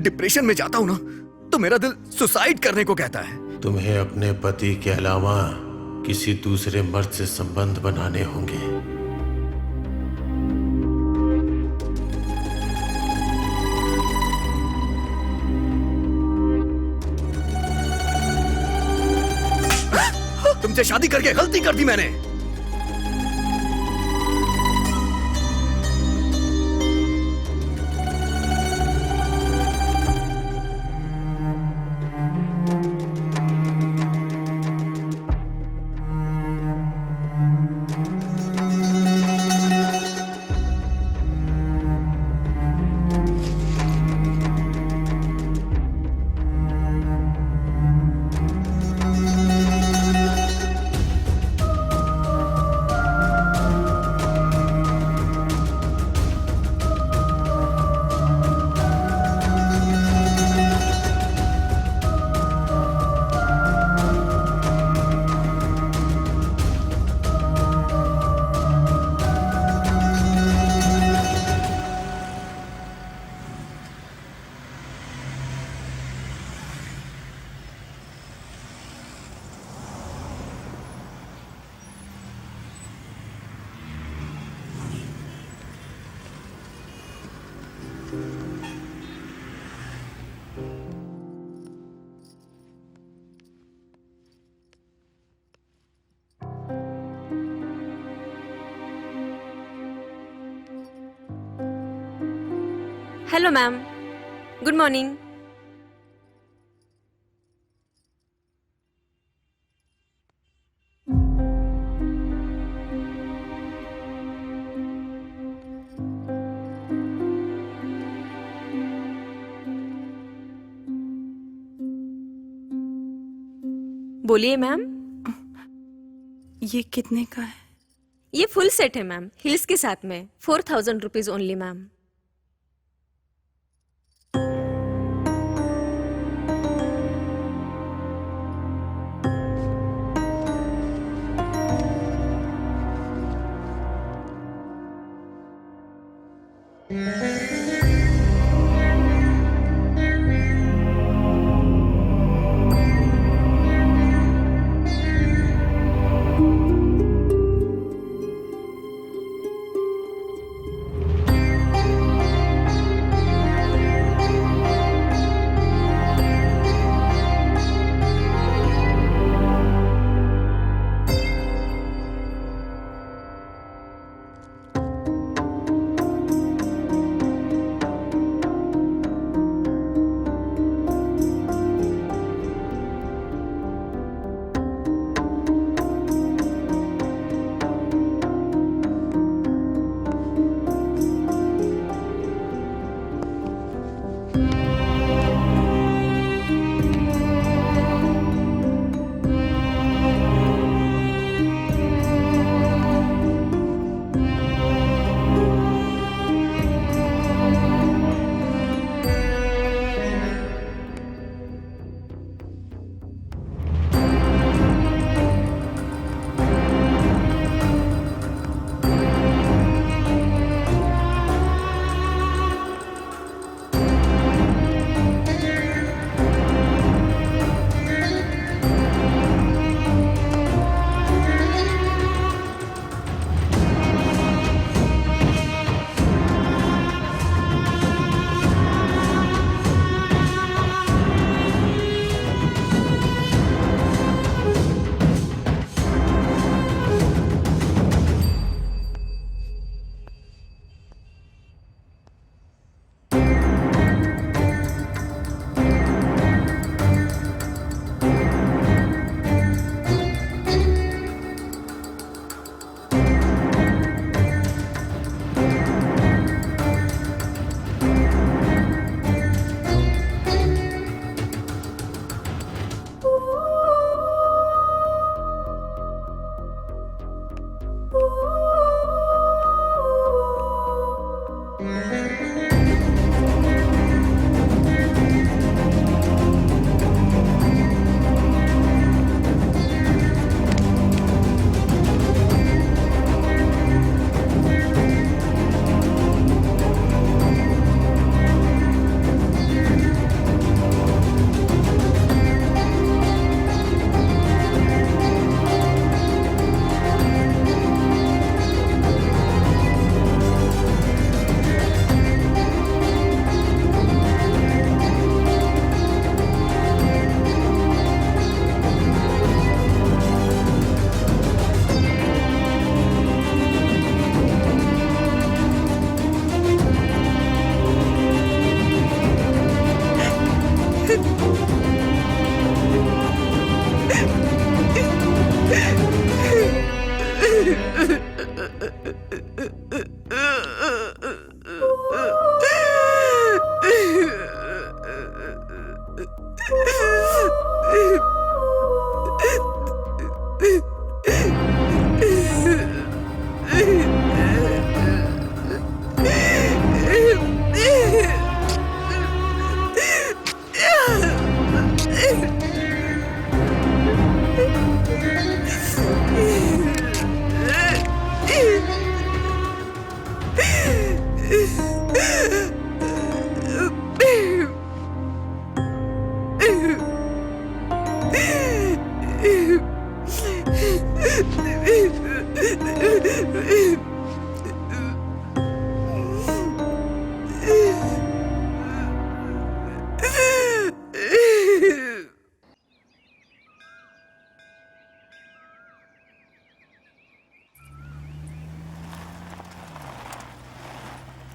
Depression में जाता हूँ ना तो मेरा दिल सुसाइड करने को कहता है। तुम्हें अपने पति के अलावा किसी दूसरे मर्द से संबंध बनाने होंगे। तुमसे शादी करके गलती कर दी मैंने। Hello ma'am, good morning. बोलिए मैम। ये कितने का है? ये फुल सेट है मैम, हिल्स के साथ में 4000 रुपीज ओनली मैम।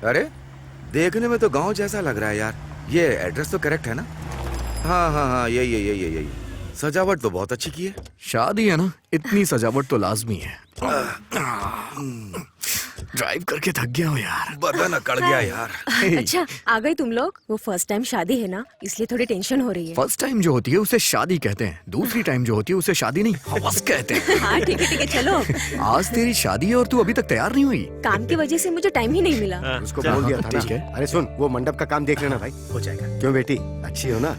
अरे देखने में तो गांव जैसा लग रहा है यार। ये एड्रेस तो करेक्ट है ना? हाँ हाँ हाँ, यही। सजावट तो बहुत अच्छी की है। शादी है ना, इतनी सजावट तो लाजमी है। ड्राइव करके थक गया हूँ यार, बदन अकड़ गया यार। अच्छा आ गए तुम लोग। वो फर्स्ट टाइम शादी है ना, इसलिए थोड़ी टेंशन हो रही है। फर्स्ट टाइम जो होती है उसे शादी कहते हैं, दूसरी टाइम जो होती है उसे शादी नहीं हवस कहते हैं। हाँ ठीक है चलो। आज तेरी शादी है और तू अभी तक तैयार नहीं हुई। काम की वजह से मुझे टाइम ही नहीं मिला। उसको बोल दिया था ठीक ना। है। अरे सुन, वो मंडप का काम देख लेना भाई, हो जाएगा। क्यों बेटी, अच्छी हो ना?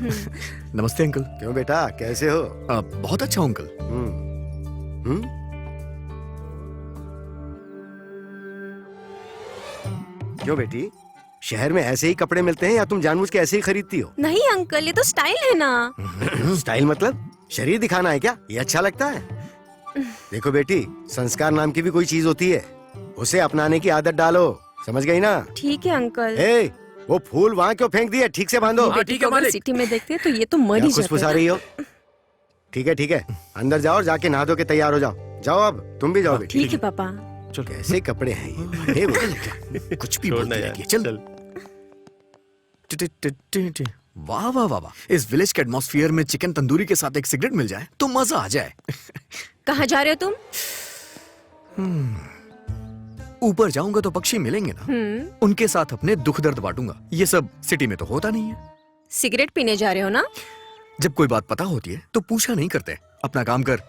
नमस्ते अंकल। क्यों बेटा, कैसे हो? बहुत अच्छा हूँ अंकल। क्यों बेटी, शहर में ऐसे ही कपड़े मिलते हैं या तुम जानबूझ के ऐसे ही खरीदती हो? नहीं अंकल, ये तो स्टाइल है ना। स्टाइल मतलब शरीर दिखाना है क्या? ये अच्छा लगता है? देखो बेटी, संस्कार नाम की भी कोई चीज होती है, उसे अपनाने की आदत डालो, समझ गई ना? ठीक है अंकल। ए, वो फूल वहाँ क्यों फेंक दिए? ठीक से बांधो। बेटी को अगर सिटी में देखते हैं तो ये तो मर ही खुशफुस आ जाते। रही हो? ठीक है, अंदर जाओ और जाके नहा धो के तैयार हो जाओ। जाओ अब तुम भी जाओ बेटी। ठीक है पापा। कैसे कपड़े हैं ये? अरे वो कुछ भी बोलती रहती है। चल। वाह वाह वाह वाह, इस विलेज के एटमॉस्फेयर में चिकन तंदूरी के साथ एक सिगरेट मिल जाए तो मजा आ जाए। कहाँ जा रहे हो तुम? ऊपर जाऊंगा तो पक्षी मिलेंगे ना, उनके साथ अपने दुख दर्द बांटूंगा। ये सब सिटी में तो होता नहीं है। सिगरेट पीने जा रहे हो ना? जब कोई बात पता होती है तो पूछा नहीं करते, अपना काम कर।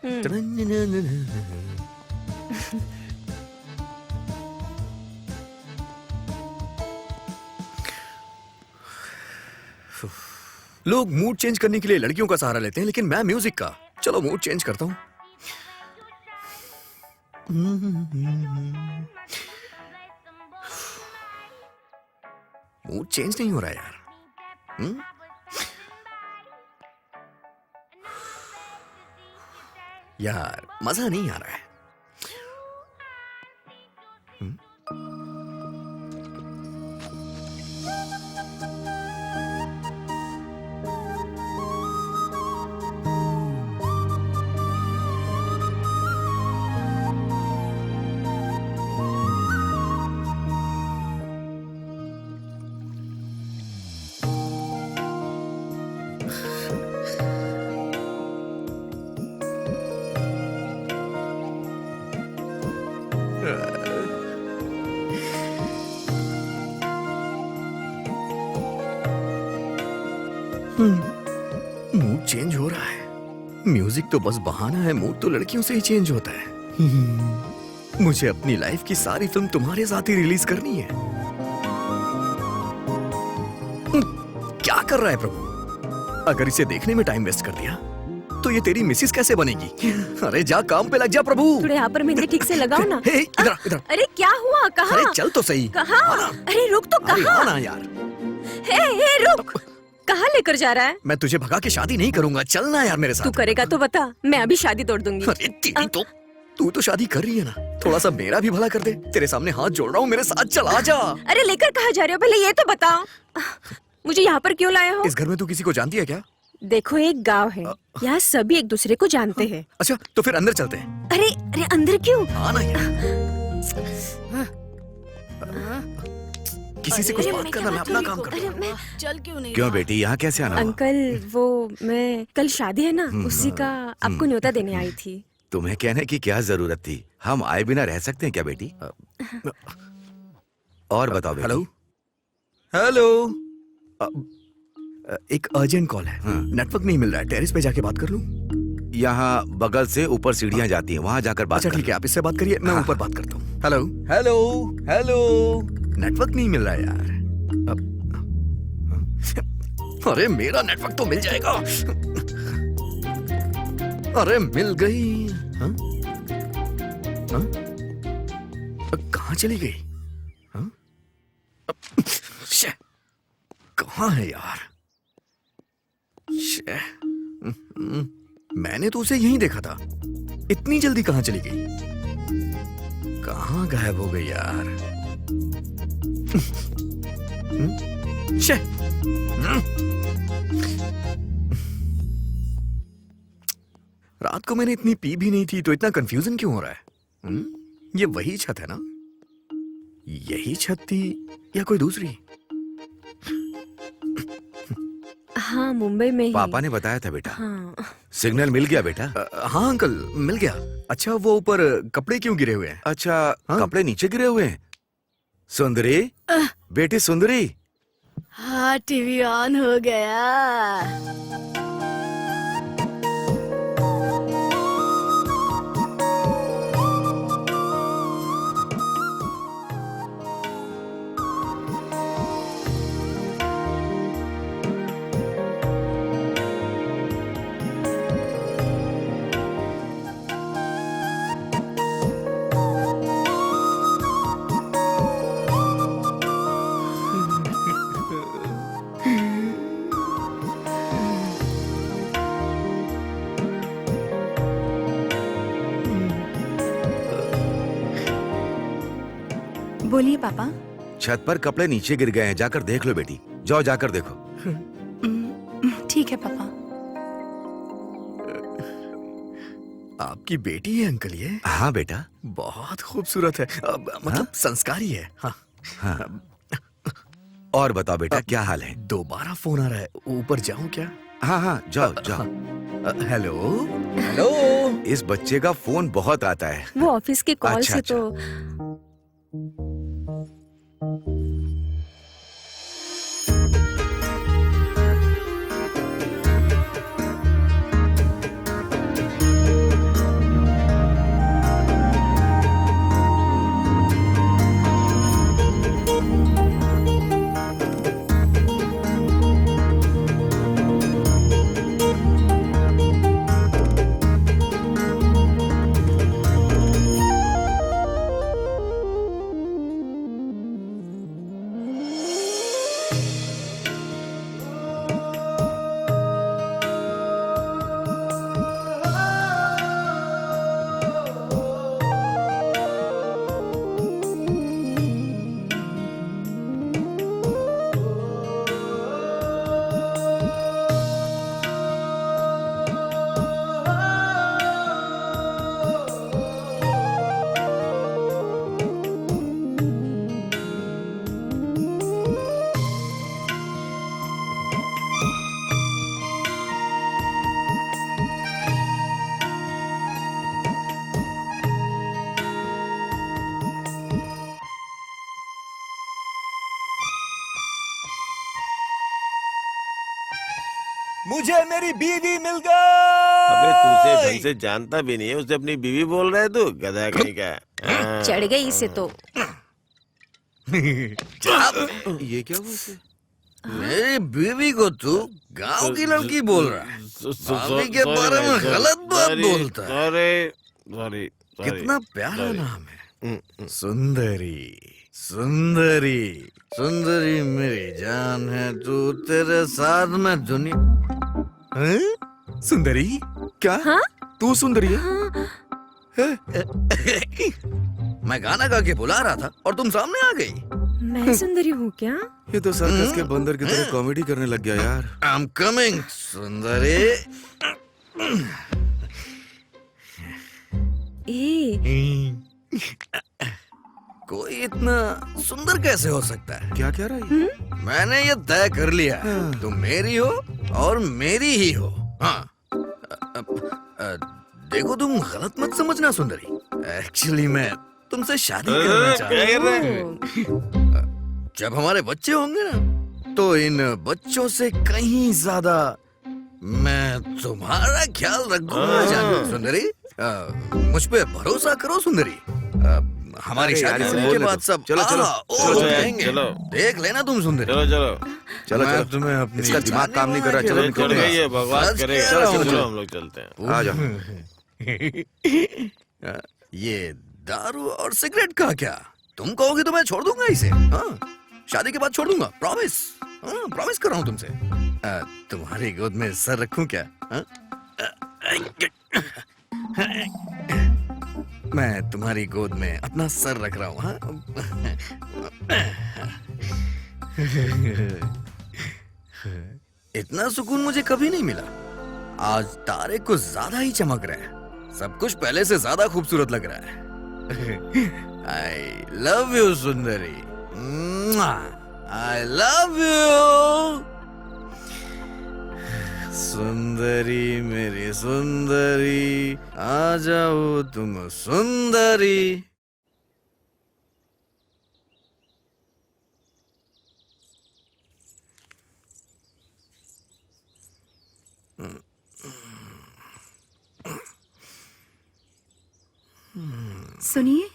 लोग मूड चेंज करने के लिए लड़कियों का सहारा लेते हैं, लेकिन मैं म्यूजिक का। चलो मूड चेंज करता हूँ। मूड चेंज नहीं हो रहा यार। यार मजा नहीं आ रहा है। मूड चेंज हो रहा है। म्यूजिक तो बस बहाना है, मूड तो लड़कियों से ही चेंज होता है। मुझे अपनी लाइफ की सारी फिल्म तुम्हारे साथ ही रिलीज करनी है। क्या कर रहा है प्रभु? अगर इसे देखने में टाइम वेस्ट कर दिया तो ये तेरी मिसिस कैसे बनेगी? अरे जा काम पे लग जा प्रभु। थोड़े यहाँ पर मेहंदी ठीक से लगाओ ना। हे, इधर। अरे क्या हुआ? कहाँ? अरे चल तो सही। कहाँ? अरे रुक तो, अरे कहाँ? ना यार। हे रुक। कहाँ लेकर जा रहा है? मैं तुझे भगा के शादी नहीं करूंगा, चलना यार मेरे तू साथ। करेगा तो बता, मैं अभी शादी तोड़ दूंगी। अरे तेरी तो, तू तो शादी कर रही है ना, थोड़ा सा मेरा भी भला कर दे। तेरे सामने हाथ जोड़ रहा हूँ, मेरे साथ चला जा। अरे लेकर कहाँ जा रहे हो, पहले ये तो बताओ। मुझे यहाँ पर क्यों लाए हो? इस घर में तू किसी को जानती है क्या? देखो एक गांव है, यहाँ सभी एक दूसरे को जानते हैं। अच्छा तो फिर अंदर चलते हैं। अरे अरे अंदर क्यों? हाँ ना यार। किसी से कुछ बात करना, मैं अपना काम करता हूँ। चल क्यों नहीं क्यों बेटी यहाँ कैसे आना हुआ? अंकल वो मैं कल शादी है ना उसी का आपको न्योता देने आई थी। तुम्हें कहने की क्या जरूरत थी? हम आए बिना रह सकते हैं क्या बेटी? और बताओ बेटी। हेलो हेलो, एक अर्जेंट कॉल है। नेटवर्क नहीं मिल रहा है, टेरेस पे जाके बात कर लूं? यहाँ बगल से ऊपर सीढ़ियाँ जाती हैं, वहाँ जाकर बात अच्छा कर ठीक है, आप इससे बात करिए, मैं हाँ। ऊपर बात करता हूँ। हेलो हेलो हेलो, नेटवर्क नहीं मिल रहा है यार। अरे मेरा नेटवर्क तो मिल जाएगा। अरे मिल गई। हाँ? हाँ? कहाँ चली गई? हाँ? शे, कहाँ है यार? शे, मैंने तो उसे यहीं देखा था, इतनी जल्दी कहाँ चली गई? कहाँ गायब हो गई यार? शे, रात को मैंने इतनी पी भी नहीं थी, तो इतना कंफ्यूजन क्यों हो रहा है? ये वही छत है ना? यही छत थी या कोई दूसरी? हाँ मुंबई में ही। पापा ने बताया था बेटा। हाँ सिग्नल मिल गया बेटा? हाँ अंकल, मिल गया। अच्छा वो ऊपर कपड़े क्यों गिरे हुए हैं? अच्छा हाँ? कपड़े नीचे गिरे हुए हैं? सुंदरी, बेटी सुंदरी। हाँ टीवी ऑन हो गया। बोलिए पापा। छत पर कपड़े नीचे गिर गए हैं, जाकर देख लो बेटी, जाओ जाकर देखो। ठीक है पापा। आपकी बेटी है अंकल ये? हाँ बेटा। बहुत खूबसूरत है, मतलब संस्कारी है। हाँ। हाँ। और बताओ बेटा क्या हाल है? दोबारा फोन आ रहा है, ऊपर जाऊं क्या? हाँ हाँ जाओ जाओ। हेलो हेलो, इस बच्चे का फोन बहुत आता है। वो ऑफिस के कॉल अच्छा, से अच्छा। तो मुझे मेरी बीवी मिल गई। अबे तू उसे ढंग से जानता भी नहीं है, उसे अपनी बीवी बोल रहा है तू, गधा कहीं का। हाँ। चढ़ गई इसे तो। ये क्या हुआ इसे? मेरी बीवी को तू गांव की लड़की बोल रहा है? भाभी के बारे में गलत बात बोलता है। सॉरी कितना प्यारा नाम है, सुंदरी सुंदरी सुंदरी मेरी जान है तू, तेरे साथ में दुनिया। हैं? सुंदरी क्या? हाँ? तू सुंदरी है? मैं गाना गा के बुला रहा था और तुम सामने आ गई। मैं सुंदरी हूँ क्या? ये तो सर्कस के बंदर की तरह कॉमेडी करने लग गया यार। आई एम कमिंग सुंदरी। ए कोई इतना सुंदर कैसे हो सकता है? क्या कह रहा है? मैंने ये तय कर लिया है, तुम मेरी हो और मेरी ही हो। हाँ देखो, तुम गलत मत समझना सुंदरी, एक्चुअली मैं तुमसे शादी करना चाहता हूँ। जब हमारे बच्चे होंगे ना, तो इन बच्चों से कहीं ज्यादा मैं तुम्हारा ख्याल रखूंगा जानू सुंदरी। मुझ पे भरोसा करो सुंदरी। हमारी अरे यार, शादी इसे होने के बोलने बाद दो। सब चलो, चलो, चलो यार, जाएंगे। चलो। देख लेना तुम सुंदरी। चलो चलो चलो मैं चलो, तुम्हें अपनी इसका दिमाग काम नहीं कर रहा। चलो चल निकलते गई हैं। है, बकवास सच करेगा। कह रहा हूँ चलो मैं। हम लोग चलते हैं। आ जाओ। ये दारू और सिगरेट का क्या? तुम कहोगे तो मैं छोड़ दूंगा इसे। हाँ, शादी के बाद छोड़ दूंगा, प्रॉमिस। हाँ, प्रॉमिस कर रहा हूँ तुमसे। तुम्हारी गोद में सर रखूं क्या? हाँ? मैं तुम्हारी गोद में अपना सर रख रहा हूँ। हाँ? इतना सुकून मुझे कभी नहीं मिला। आज तारे कुछ ज्यादा ही चमक रहे हैं, सब कुछ पहले से ज्यादा खूबसूरत लग रहा है। I love you Sundari, I love you सुंदरी, मेरी सुंदरी, आ जाओ तुम सुंदरी। सुनिए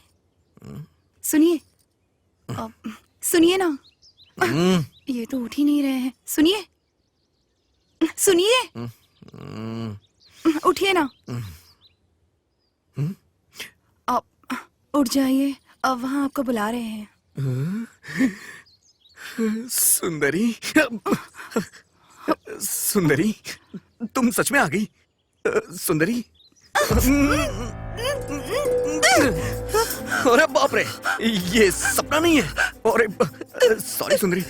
सुनिए सुनिए ना, ये तो उठ ही नहीं रहे हैं। सुनिए सुनिए, उठिए ना। अब उठ जाइए, अब वहाँ आपको बुला रहे हैं। सुंदरी, सुंदरी, तुम सच में आ गई? सुंदरी, अरे बाप रे, ये सपना नहीं है। अरे सॉरी सुंदरी,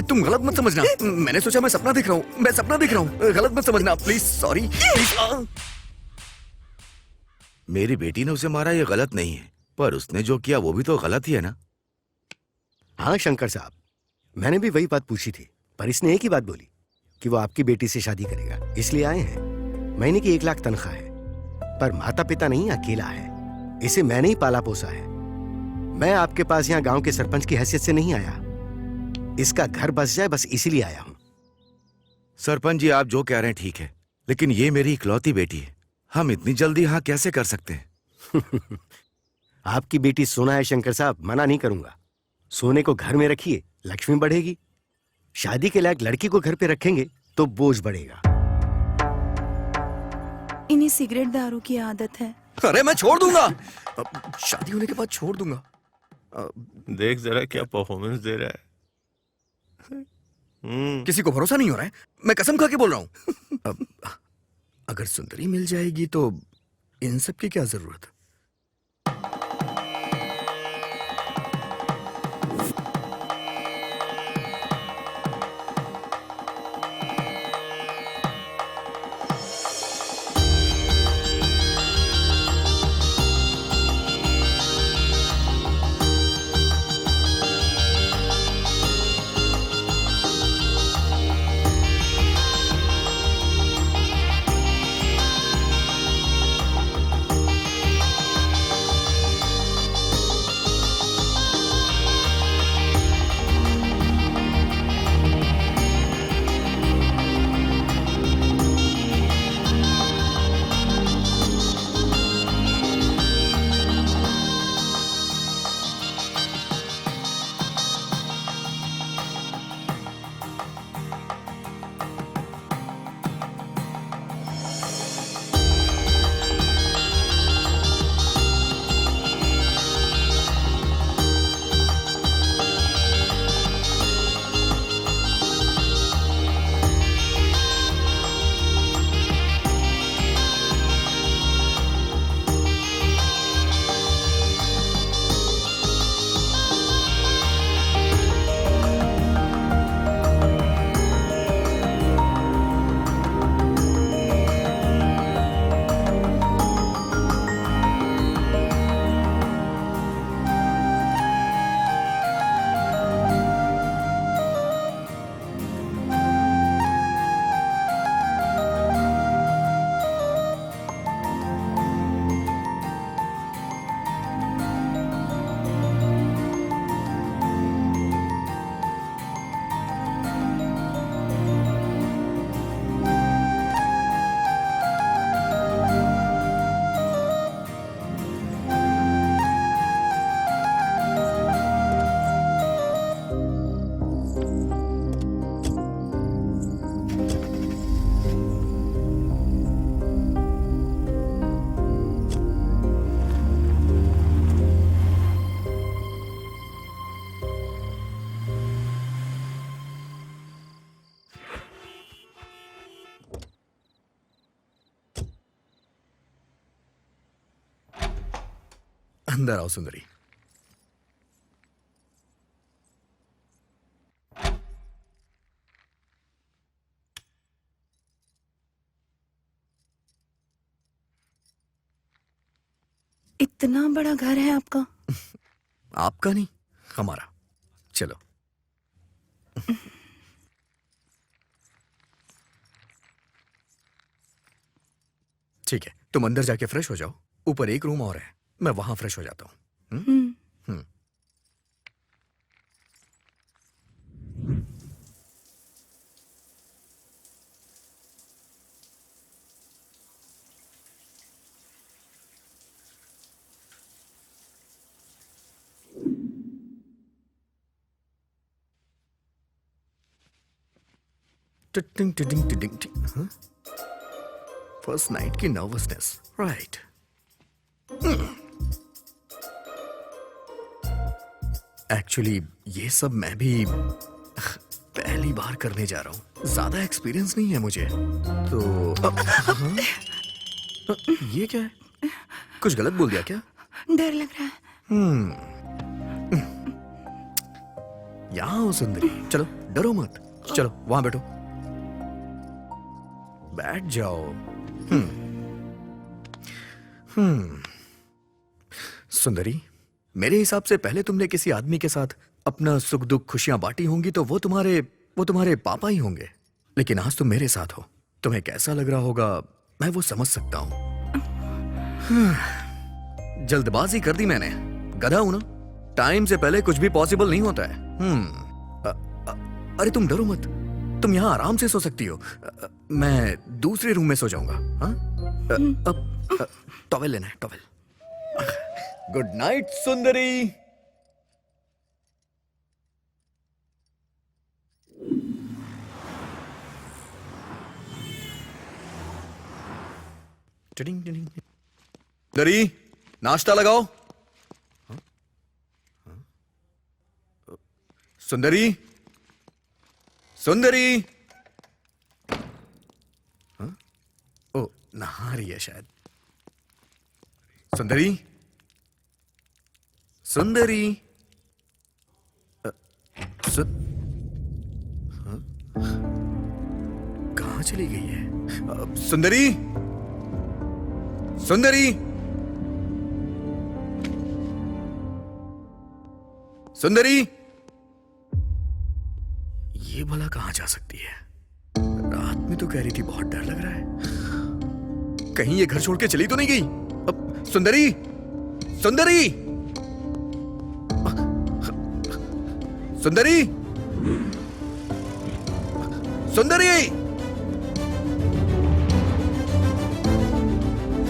तुम गलत मत समझना। मैंने सोचा मैं सपना देख रहा हूँ, मैं सपना देख रहा हूँ, गलत मत समझना प्लीज। Sorry please. मेरी बेटी ने उसे मारा, ये गलत नहीं है, पर उसने जो किया वो भी तो गलत ही है ना। हाँ शंकर साहब, मैंने भी वही बात पूछी थी, पर इसने एक ही बात बोली कि वो आपकी बेटी से शादी करेगा, इसलिए आए हैं। महीने की 1 लाख तनख्वाह है, पर माता पिता नहीं, अकेला है। इसे मैंने ही पाला पोसा है। मैं आपके पास यहाँ गांव के सरपंच की हैसियत से नहीं आया, इसका घर बस जाए बस इसीलिए आया हूं। सरपंच जी, आप जो कह रहे हैं ठीक है, लेकिन ये मेरी इकलौती बेटी है, हम इतनी जल्दी हाँ कैसे कर सकते हैं? आपकी बेटी सोना है शंकर साहब, मना नहीं करूंगा। सोने को घर में रखिए, लक्ष्मी बढ़ेगी। शादी के लायक लड़की को घर पे रखेंगे तो बोझ बढ़ेगा। इन्हें सिगरेट दारू की आदत है। अरे मैं छोड़ दूंगा, शादी होने के बाद छोड़ दूंगा। देख जरा क्या परफॉर्मेंस दे रहा है। किसी को भरोसा नहीं हो रहा है, मैं कसम खा के बोल रहा हूँ। अगर सुंदरी मिल जाएगी तो इन सब की क्या जरूरत? अंदर आओ सुंदरी। इतना बड़ा घर है आपका? आपका नहीं, हमारा। चलो। ठीक है, तुम अंदर जाके फ्रेश हो जाओ। ऊपर एक रूम और है, मैं वहां फ्रेश हो जाता हूँ। हम्म। टिटिंग टिटिंग टिटिंग टिंग। हाँ? फर्स्ट नाइट की नर्वसनेस, राइट। एक्चुअली ये सब मैं भी पहली बार करने जा रहा हूँ, ज्यादा एक्सपीरियंस नहीं है मुझे तो। हाँ? ये क्या है? कुछ गलत बोल दिया क्या? डर लग रहा है। यहाँ हो सुंदरी, चलो डरो मत, चलो वहां बैठो, बैठ जाओ। सुंदरी, मेरे हिसाब से पहले तुमने किसी आदमी के साथ अपना सुख दुख खुशियां बांटी होंगी तो वो तुम्हारे पापा ही होंगे। लेकिन आज तुम मेरे साथ हो, तुम्हें कैसा लग रहा होगा मैं वो समझ सकता हूं। जल्दबाजी कर दी मैंने, गधा हूं ना, टाइम से पहले कुछ भी पॉसिबल नहीं होता है। अरे तुम डरो मत, तुम यहाँ आराम से सो सकती हो। मैं दूसरे रूम में सो जाऊंगा। हाँ? अब टॉवेल लेना है, टॉवेल। गुड नाइट सुंदरी। Tiding tiding. सुंदरी, नाश्ता लगाओ। सुंदरी, सुंदरी। हाँ? ओ, नहा रही है शायद। सुंदरी, सुंदरी। हाँ? कहाँ चली गई है? सुंदरी, सुंदरी, सुंदरी। ये भला कहाँ जा सकती है? रात में तो कह रही थी बहुत डर लग रहा है, कहीं ये घर छोड़ के चली तो नहीं गई? अब सुंदरी, सुंदरी, सुंदरी, सुंदरी,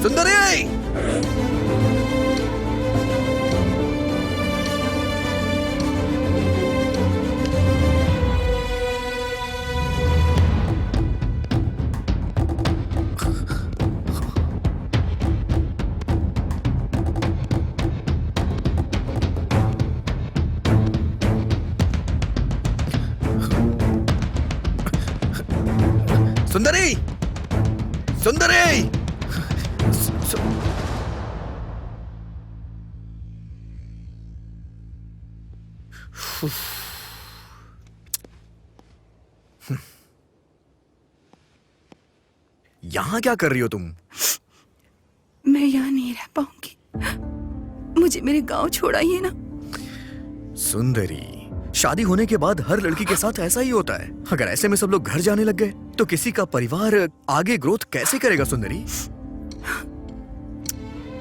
सुंदरी। सुंदरी, सुंदरी। यहां क्या कर रही हो तुम? मैं यहाँ नहीं रह पाऊंगी, मुझे मेरे गांव छोड़ाइए ना। सुंदरी, शादी होने के बाद हर लड़की के साथ ऐसा ही होता है। अगर ऐसे में सब लोग घर जाने लग गए तो किसी का परिवार आगे ग्रोथ कैसे करेगा? सुंदरी,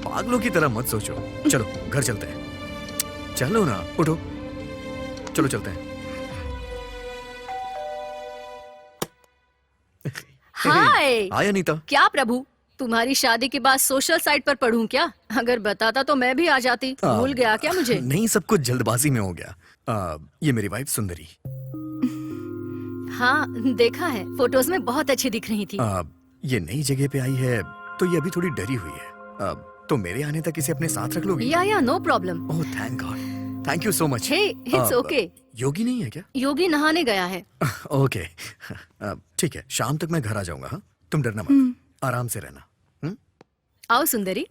पागलों की तरह मत सोचो। चलो घर चलते हैं। चलो ना, उठो, चलो चलते हैं। हाय। हाय अनीता। क्या प्रभु, तुम्हारी शादी के बाद सोशल साइट पर पढ़ूं क्या? अगर बताता तो मैं भी आ जाती। भूल गया क्या मुझे? नहीं, सब कुछ जल्दबाजी में हो गया। ये मेरी वाइफ सुंदरी। हाँ, देखा है, फोटोज में बहुत अच्छी दिख रही थी। ये नई जगह पे आई है तो ये अभी थोड़ी डरी हुई है। तो मेरे आने तक इसे अपने साथ रख लोगी? या no problem. Oh thank God, thank you so much. Hey, it's okay. Yogi नहीं है क्या? योगी नहाने गया है। ओके, ठीक है, शाम तक मैं घर आ जाऊंगा। हाँ, तुम डरना मत, आराम से रहना। आओ सुंदरी।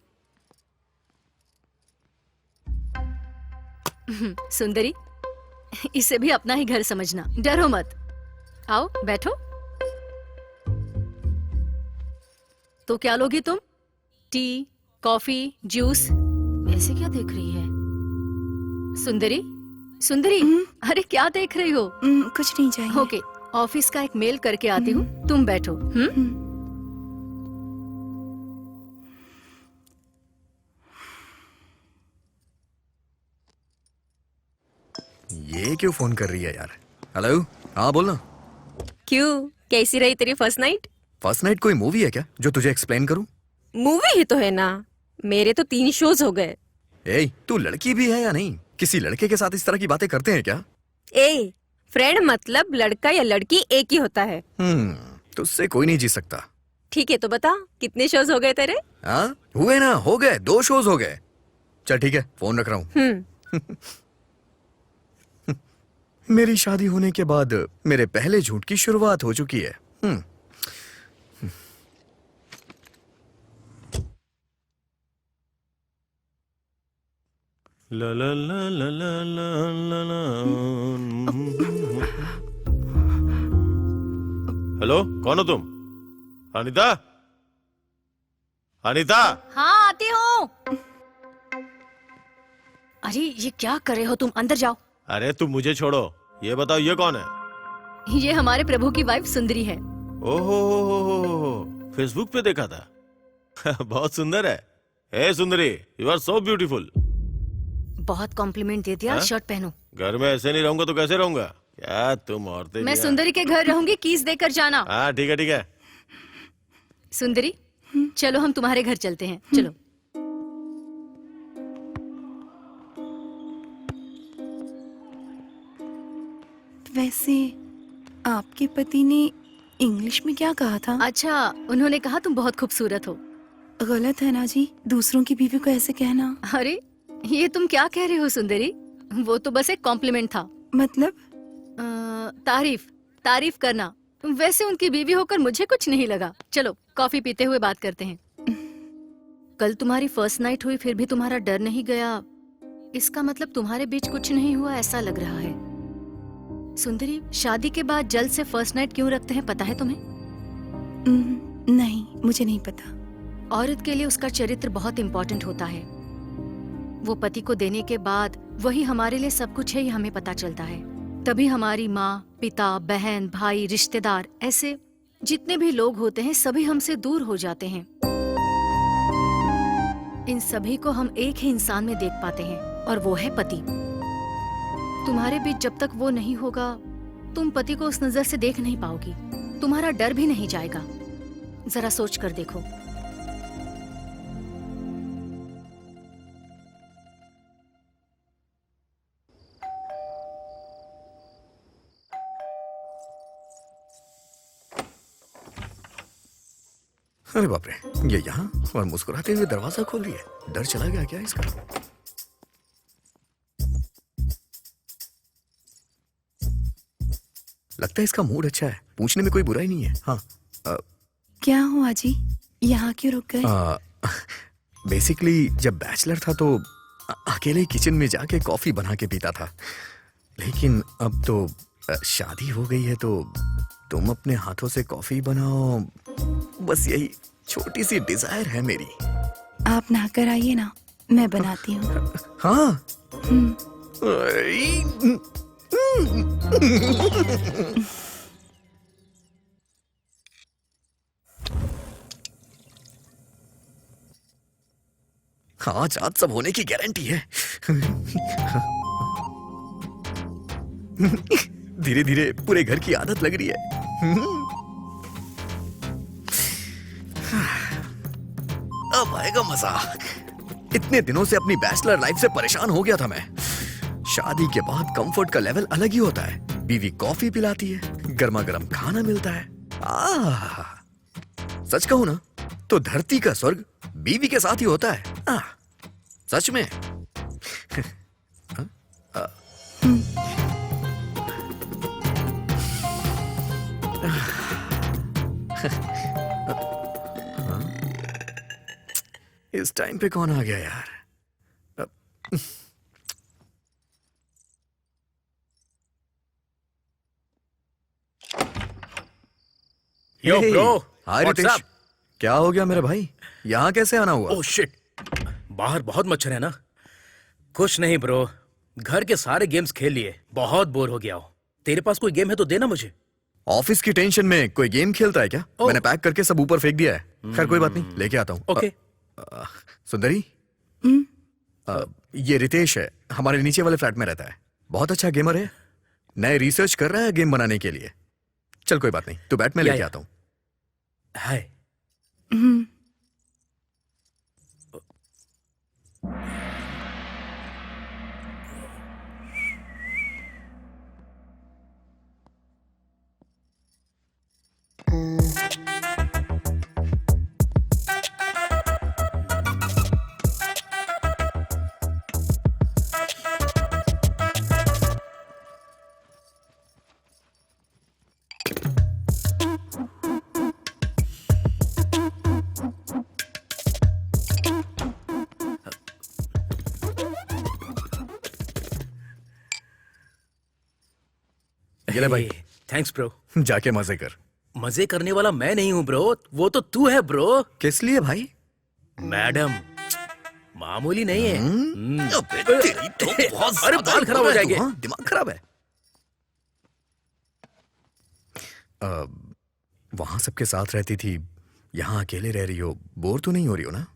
सुंदरी, इसे भी अपना ही घर समझना, डरो मत। आओ बैठो। तो क्या लोगी तुम? T, coffee, juice? ऐसे क्या देख रही है सुंदरी? सुंदरी, अरे क्या देख रही हो? कुछ नहीं चाहिए। ओके, ऑफिस का एक मेल करके आती हूँ, तुम बैठो। ये क्यों फोन कर रही है यार? हेलो, हाँ बोलना। क्यों, कैसी रही तेरी फर्स्ट नाइट? फर्स्ट नाइट कोई मूवी है क्या जो तुझे एक्सप्लेन करूं? मूवी ही तो है ना, मेरे तो 3 शोज हो गए। ए, तू लड़की भी है या नहीं? किसी लड़के के साथ इस तरह की बातें करते हैं क्या? ए, फ्रेंड मतलब लड़का या लड़की एक ही होता है। तुझसे कोई नहीं जी सकता। ठीक है तो बता, कितने शोज हो गए तेरे? हाँ हुए ना, हो गए, 2 शोज हो गए। चल ठीक है, फोन रख रहा हूँ। मेरी शादी होने के बाद मेरे पहले झूठ की शुरुआत हो चुकी है। ला ला ला ला ला ला ला ला। हेलो, कौन हो तुम? अनीता? अनीता? हाँ आती हूँ। अरे ये क्या कर रहे हो तुम? अंदर जाओ। अरे तुम मुझे छोड़ो, ये बताओ ये कौन है? ये हमारे प्रभु की वाइफ सुंदरी है। ओहो, फेसबुक पे देखा था। बहुत सुंदर है। हे सुंदरी, यू आर सो ब्यूटीफुल। बहुत कॉम्प्लीमेंट दे दिया। हाँ? शर्ट पहनो। घर में ऐसे नहीं रहूंगा तो कैसे रहूंगा? क्या तुम औरतें मैं भी हैं। सुंदरी के घर रहूंगी, कीज देकर जाना। हाँ ठीक है ठीक है। सुंदरी, चलो हम तुम्हारे घर चलते हैं, चलो। वैसे आपके पति ने इंग्लिश में क्या कहा था? अच्छा, उन्होंने कहा तुम बहुत खूबसूरत हो। गलत है ना जी, दूसरों की बीवी को ऐसे कहना। अरे ये तुम क्या कह रही हो सुंदरी? वो तो बस एक कॉम्प्लीमेंट था। मतलब? तारीफ करना। वैसे उनकी बीवी होकर मुझे कुछ नहीं लगा। चलो कॉफी पीते हुए बात करते हैं। कल तुम्हारी फर्स्ट नाइट हुई, फिर भी तुम्हारा डर नहीं गया। इसका मतलब तुम्हारे बीच कुछ नहीं हुआ, ऐसा लग रहा है। सुंदरी, शादी के बाद जल्द से फर्स्ट नाइट क्यों रखते हैं, पता है तुम्हें? नहीं, मुझे नहीं पता। औरत के लिए उसका चरित्र बहुत इम्पोर्टेंट होता है। वो पति को देने के बाद वही हमारे लिए सब कुछ है, ये हमें पता चलता है। तभी हमारी माँ, पिता, बहन, भाई, रिश्तेदार, ऐसे जितने भी लोग होते हैं सभी हमसे दूर हो जाते हैं। इन सभी को हम एक ही इंसान में देख पाते हैं और वो है पति। तुम्हारे बीच जब तक वो नहीं होगा, तुम पति को उस नजर से देख नहीं पाओगी। तुम्हारा डर भी नहीं जाएगा। जरा सोच कर देखो। अरे बाप रे, ये यहाँ और मुस्कुराते हुए दरवाजा खोल रही है। डर चला गया क्या इसका? लगता है इसका मूड अच्छा है, पूछने में कोई बुराई नहीं है। हाँ क्या हुआ जी, यहाँ क्यों रुक गए? बेसिकली जब बैचलर था तो अकेले किचन में जाके कॉफी बना के पीता था, लेकिन अब तो शादी हो गई है तो तुम अपने हाथों से कॉफी बनाओ, बस यही छोटी सी डिजायर है मेरी। आप नहाकर आइए ना, मैं बनाती हूँ। हाँ। आज आज सब होने की गारंटी है। धीरे धीरे पूरे घर की आदत लग रही है। अब आएगा मजा। इतने दिनों से अपनी बैचलर लाइफ से परेशान हो गया था मैं। शादी के बाद कंफर्ट का लेवल अलग ही होता है। बीवी कॉफी पिलाती है, गर्मा गर्म खाना मिलता है। सच कहूं ना तो धरती का स्वर्ग बीवी के साथ ही होता है। सच में। इस टाइम पे कौन आ गया यार? Yo Hey, bro, hi what's Ritesh. Up? क्या हो गया मेरे भाई? यहाँ कैसे आना हुआ? ओह शिट, बाहर बहुत मच्छर है ना। कुछ नहीं ब्रो, घर के सारे गेम्स खेल लिए, बहुत बोर हो गया हूँ। तेरे पास कोई गेम है तो देना मुझे। ऑफिस की टेंशन में कोई गेम खेलता है क्या? ओह। मैंने पैक करके सब ऊपर फेंक दिया है। खैर कोई बात नहीं, लेके आता हूँ। ओके। सुंदरी, ये रितेश है, हमारे नीचे वाले फ्लैट में रहता है। बहुत अच्छा गेमर है, नए रिसर्च कर रहा है गेम बनाने के लिए। चल कोई बात नहीं, तू बैठ, मैं या, लेके या। आता हूँ। हाय। हम्म, ये ले भाई, थैंक्स ब्रो। जाके मजे कर। मजे करने वाला मैं नहीं हूँ ब्रो, वो तो तू है ब्रो। किस लिए भाई? मैडम, मामूली नहीं है। अबे तेरी तो बहुत अरे ज्यादा बाल खराब हो है तू, जाएंगे। हाँ? दिमाग खराब है। वहां सबके साथ रहती थी, यहाँ अकेले रह रही हो, बोर तो नहीं हो रही हो ना?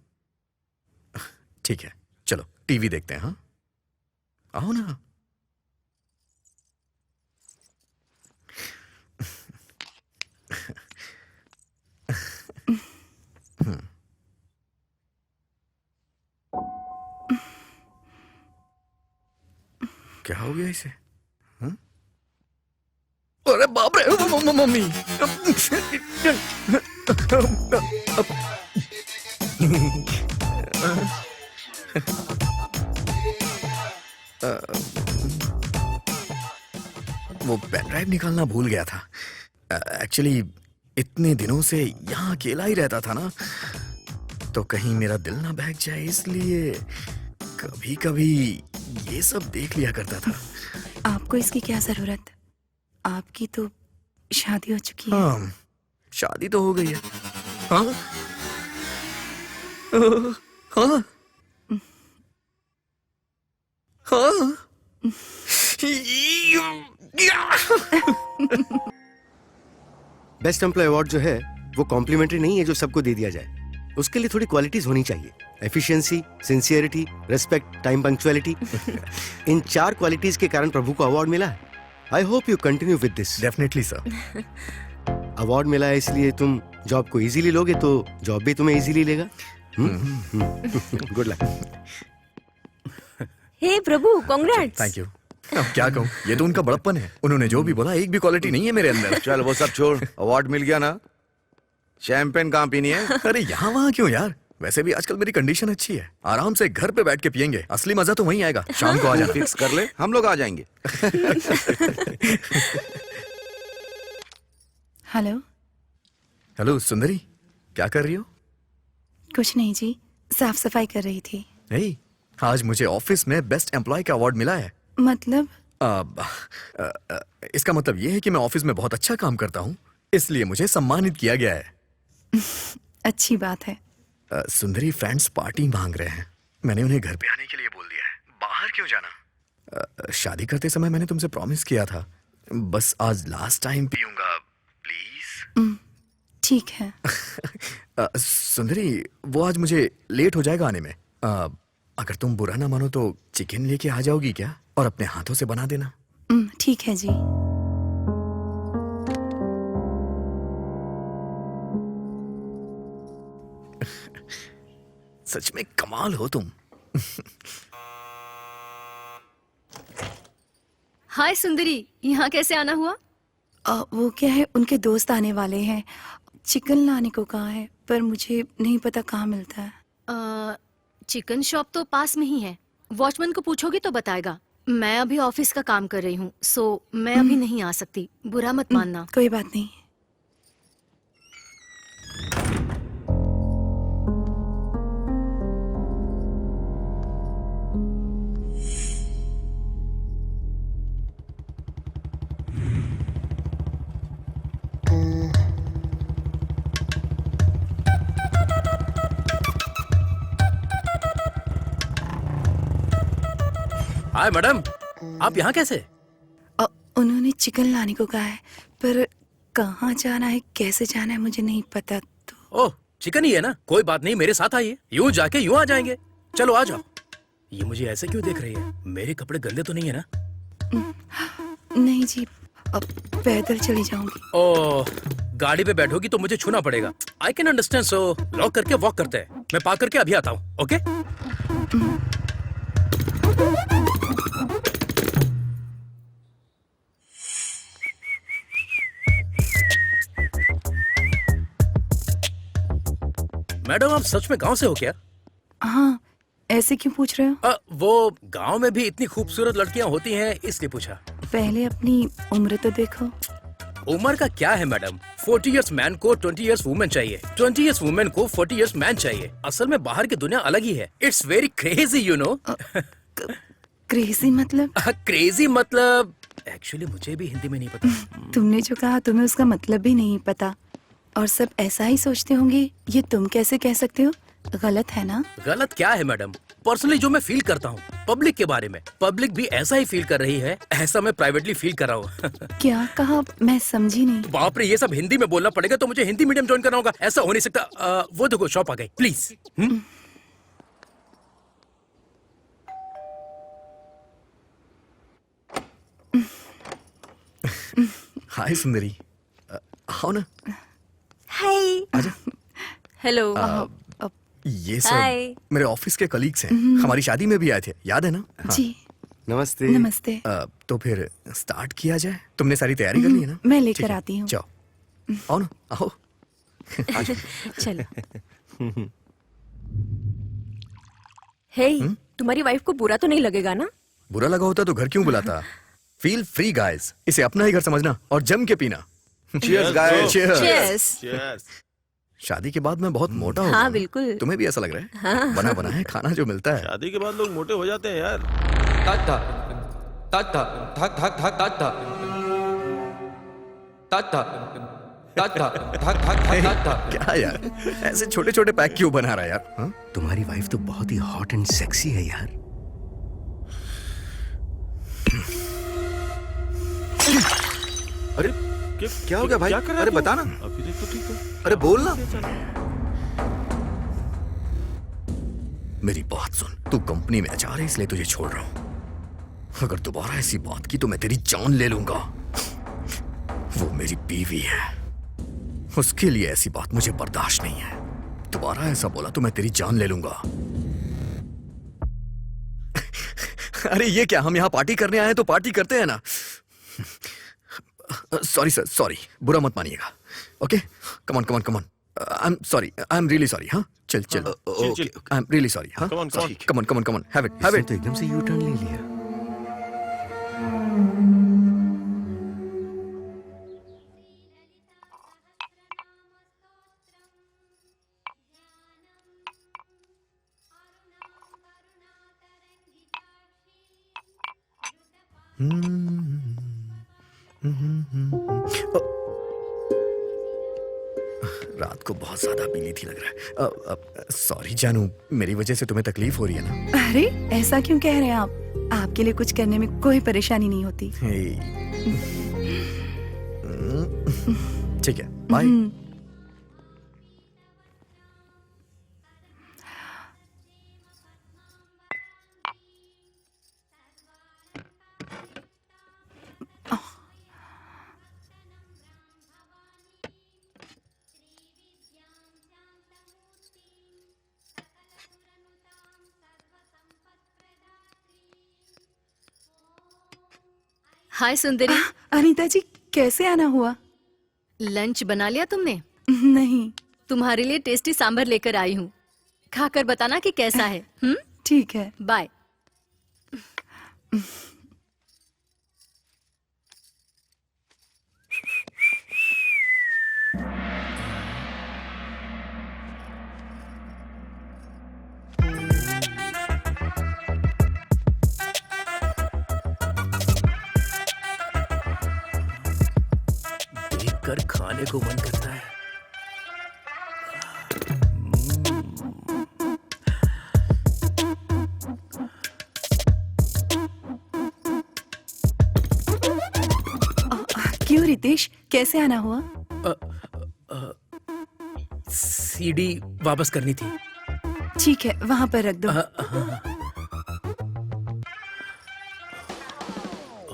ठीक है, चलो टीवी देखते हैं। हाँ, आओ ना। क्या हो गया इसे? हाँ? अरे बाप रे, मम्मी। वो पेन ड्राइव निकालना भूल गया था। एक्चुअली इतने दिनों से यहाँ अकेला ही रहता था ना, तो कहीं मेरा दिल ना बहक जाए, इसलिए कभी कभी ये सब देख लिया करता था। आपको इसकी क्या जरूरत? आपकी तो शादी हो चुकी है। हाँ, शादी तो हो गई है। हाँ, हाँ, हाँ। बेस्ट एम्प्लॉय अवार्ड जो है वो कॉम्प्लीमेंट्री नहीं है जो सबको दे दिया जाए। उसके लिए थोड़ी क्वालिटीज होनी चाहिए। Efficiency, sincerity, respect, time punctuality. इन 4 क्वालिटीज के कारण प्रभु को अवार्ड मिला है। I hope you continue with this. Definitely sir. Award मिला है इसलिए तुम जॉब को इजीली लोगे तो जॉब भी तुम्हें इजीली लेगा। Good luck. हे प्रभु, कांग्रेट्स। Thank you. अब क्या कहूँ, ये तो उनका बड़प्पन है। उन्होंने जो भी बोला, एक भी क्वालिटी नहीं है मेरे अंदर। चल वो सब छोड़, अवार्ड मिल गया ना, शैंपेन कहाँ पीनी है? अरे यहाँ वहाँ क्यों यार? वैसे भी आजकल मेरी कंडीशन अच्छी है, आराम से घर पे बैठ के पियेंगे। असली मजा तो वहीं आएगा। शाम को आ जाना। फिक्स कर ले, हम लोग आ जाएंगे। हेलो। हेलो सुंदरी, क्या कर रही हो? कुछ नहीं जी, साफ सफाई कर रही थी। नहीं, आज मुझे ऑफिस में बेस्ट एम्प्लॉय का अवार्ड मिला है। मतलब? इसका मतलब ये है कि मैं ऑफिस में बहुत अच्छा काम करता हूँ, इसलिए मुझे सम्मानित किया गया है। अच्छी बात है। सुंदरी फ्रेंड्स पार्टी मांग रहे हैं। मैंने उन्हें घर पे आने के लिए बोल दिया है। बाहर क्यों जाना? शादी करते समय मैंने तुमसे प्रॉमिस किया था, बस आज लास्ट टाइम पीऊंगा, प्लीज। ठीक है। सुंदरी, वो आज मुझे लेट हो जाएगा आने में। अगर तुम बुरा ना मानो तो चिकन लेके आ जाओगी क्या? और अपने हाथों से बना देना। ठीक है जी। सच में कमाल हो तुम। हाय सुंदरी, यहाँ कैसे आना हुआ? वो क्या है, उनके दोस्त आने वाले हैं। चिकन लाने को कहा है, पर मुझे नहीं पता कहाँ मिलता है। चिकन शॉप तो पास में ही है, वॉचमैन को पूछोगी तो बताएगा। मैं अभी ऑफिस का काम कर रही हूँ, सो मैं अभी नहीं आ सकती, बुरा मत मानना। कोई बात नहीं। हाय मैडम, आप यहाँ कैसे? उन्होंने चिकन लाने को कहा है, पर कहाँ जाना है, कैसे जाना है मुझे नहीं पता। तो ओह, चिकन ही है ना, कोई बात नहीं, मेरे साथ आइए, यूं जाके यूं आ जाएंगे। चलो आ जाओ। ये मुझे ऐसे क्यों देख रही है? मेरे कपड़े गंदे तो नहीं है ना? नहीं जी, अब पैदल चली जाऊंगी। ओह, गाड़ी पे बैठोगी तो मुझे छूना पड़ेगा। I can understand, so lock करके वॉक करते हैं। मैं पार्क करके अभी आता हूँ, ओके? मैडम, आप सच में गांव से हो क्या? हाँ, ऐसे क्यों पूछ रहे हो? वो गांव में भी इतनी खूबसूरत लड़कियां होती हैं, इसलिए पूछा। पहले अपनी उम्र तो देखो। उम्र का क्या है मैडम? 40 इयर्स मैन को 20 इयर्स वुमेन चाहिए, 20 इयर्स वुमेन को 40 इयर्स मैन चाहिए। असल में बाहर की दुनिया अलग ही है। It's very crazy, you know. Crazy मतलब? क्रेजी मतलब एक्चुअली मुझे भी हिंदी में नहीं पता। तुमने जो कहा तुम्हें उसका मतलब भी नहीं पता, और सब ऐसा ही सोचते होंगे। ये तुम कैसे कह सकते हो? गलत है ना? गलत क्या है मैडम? पर्सनली जो मैं फील करता हूँ पब्लिक के बारे में, पब्लिक भी ऐसा ही फील कर रही है, ऐसा मैं प्राइवेटली फील कर रहा हूँ। क्या कहा? मैं समझी नहीं। बाप रे, ये सब हिंदी में बोलना पड़ेगा, तो मुझे हिंदी मीडियम ज्वाइन करना होगा। ऐसा हो नहीं सकता। वो देखो शॉप आ गई, प्लीज। हाय सुंदरी, आओ ना। हाय। आजा। हेलो। ये हाय। सब मेरे ऑफिस के कलीग्स हैं, हमारी शादी में भी आए थे, याद है ना? हाँ। जी नमस्ते। नमस्ते। तो फिर स्टार्ट किया जाए। तुमने सारी तैयारी कर ली है ना? मैं ठीक लेकर है, आती हूँ। जाओ, आओ ना, आओ। चलो। हे, तुम्हारी वाइफ को बुरा तो नहीं लगेगा ना? बुरा लगा होता तो घर क्यों बुलाता? फील फ्री गाइस, इसे अपना ही घर समझना और जम के पीना। Cheers, guys. Cheers। Cheers. शादी के बाद मैं बहुत मोटा हो हाँ, गया हूँ। बिल्कुल। तुम्हें भी ऐसा लग रहा है? बना बना है खाना जो मिलता है। शादी के बाद लोग मोटे हो जाते हैं यार। Tata, tata, tak tak tak tata, tata, tata, tak tak tak tata. क्या यार, ऐसे छोटे छोटे पैक क्यों बना रहा है यार? हाँ? तुम्हारी वाइफ तो बहुत ही हॉट एंड सेक्सी है यार। अरे क्या हो गया भाई? क्या कर रहा है अरे तू? बता ना। अभी देख तो ठीक है। अरे बोल ना। मेरी बात सुन, तू कंपनी में अच्छा है इसलिए तुझे छोड़ रहा हूँ। अगर दोबारा ऐसी बात की तो मैं तेरी जान ले लूंगा। वो मेरी बीवी है, उसके लिए ऐसी बात मुझे बर्दाश्त नहीं है। दोबारा ऐसा बोला तो मैं तेरी जान ले लूंगा। अरे ये क्या, हम यहाँ पार्टी करने आए हैं तो पार्टी करते हैं ना। सॉरी सर, सॉरी, बुरा मत मानिएगा। Okay, come on come on come on. I am sorry, I am really sorry. हाँ, चल चल, chill. I am really sorry. हाँ, Come on, come on. Come on come on come on, have it have इसने it. तो एकदम से U turn ले लिया। रात को बहुत ज्यादा पीली थी लग रहा है। सॉरी जानू, मेरी वजह से तुम्हें तकलीफ हो रही है ना? अरे ऐसा क्यों कह रहे हैं आप? आपके लिए कुछ करने में कोई परेशानी नहीं होती। ठीक है, बाय। हाय सुंदरी, अनीता जी, कैसे आना हुआ? लंच बना लिया तुमने? नहीं। तुम्हारे लिए टेस्टी सांभर लेकर आई हूँ, खाकर बताना कि कैसा है। ठीक है। बाय। देखकर खाने को मन करता है। रितेश, कैसे आना हुआ? सीडी वापस करनी थी। ठीक है, वहाँ पर रख दो।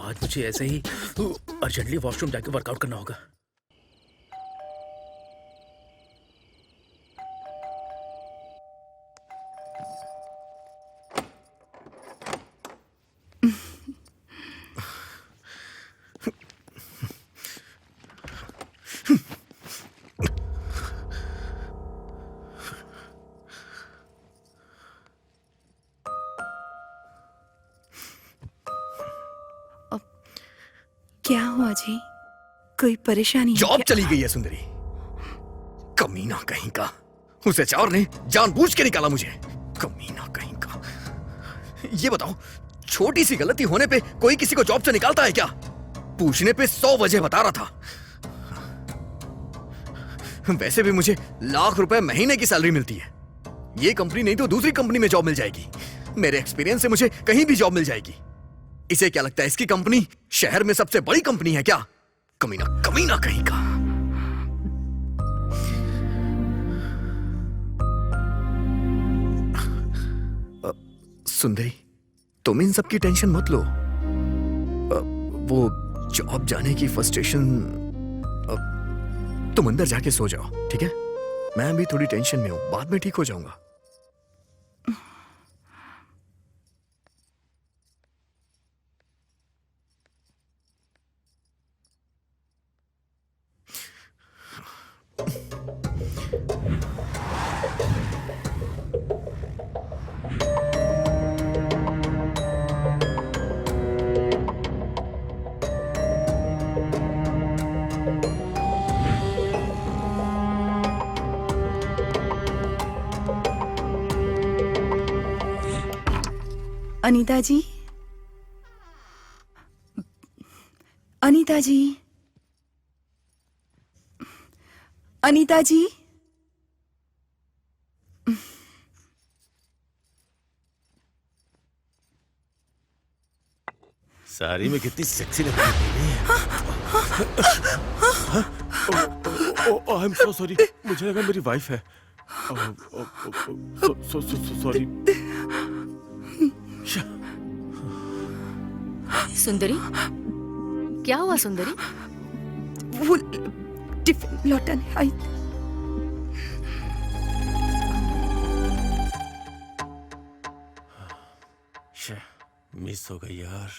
आज मुझे ऐसे ही अर्जेंटली वॉशरूम जाके वर्कआउट करना होगा। क्या हुआ जी? कोई परेशानी है जॉब क्या? चली गई है सुंदरी। कमीना कहीं का, उस एचआर ने जानबूझ के निकाला मुझे। कमीना कहीं का। ये बताओ, छोटी सी गलती होने पे कोई किसी को जॉब से निकालता है क्या? पूछने पे 100 वजह बता रहा था। वैसे भी मुझे लाख रुपए महीने की सैलरी मिलती है। ये कंपनी नहीं तो दूसरी कंपनी में जॉब मिल जाएगी। मेरे एक्सपीरियंस से मुझे कहीं भी जॉब मिल जाएगी। इसे क्या लगता है, इसकी कंपनी शहर में सबसे बड़ी कंपनी है क्या? कमीना कमीना कहीं का। सुंदरी, तुम इन सब की टेंशन मत लो। वो जॉब जाने की फ्रस्ट्रेशन, तुम अंदर जाके सो जाओ, ठीक है? मैं भी थोड़ी टेंशन में हूं, बाद में ठीक हो जाऊंगा। अनीता जी, अनीता जी, अनीता जी। साड़ी में कितनी सेक्सी लग रही है। आई एम सो सॉरी, मुझे लगा मेरी वाइफ है। सॉरी। सुंदरी, क्या हुआ सुंदरी? वो टिफिन लौटाने आई। मिस हो गई यार।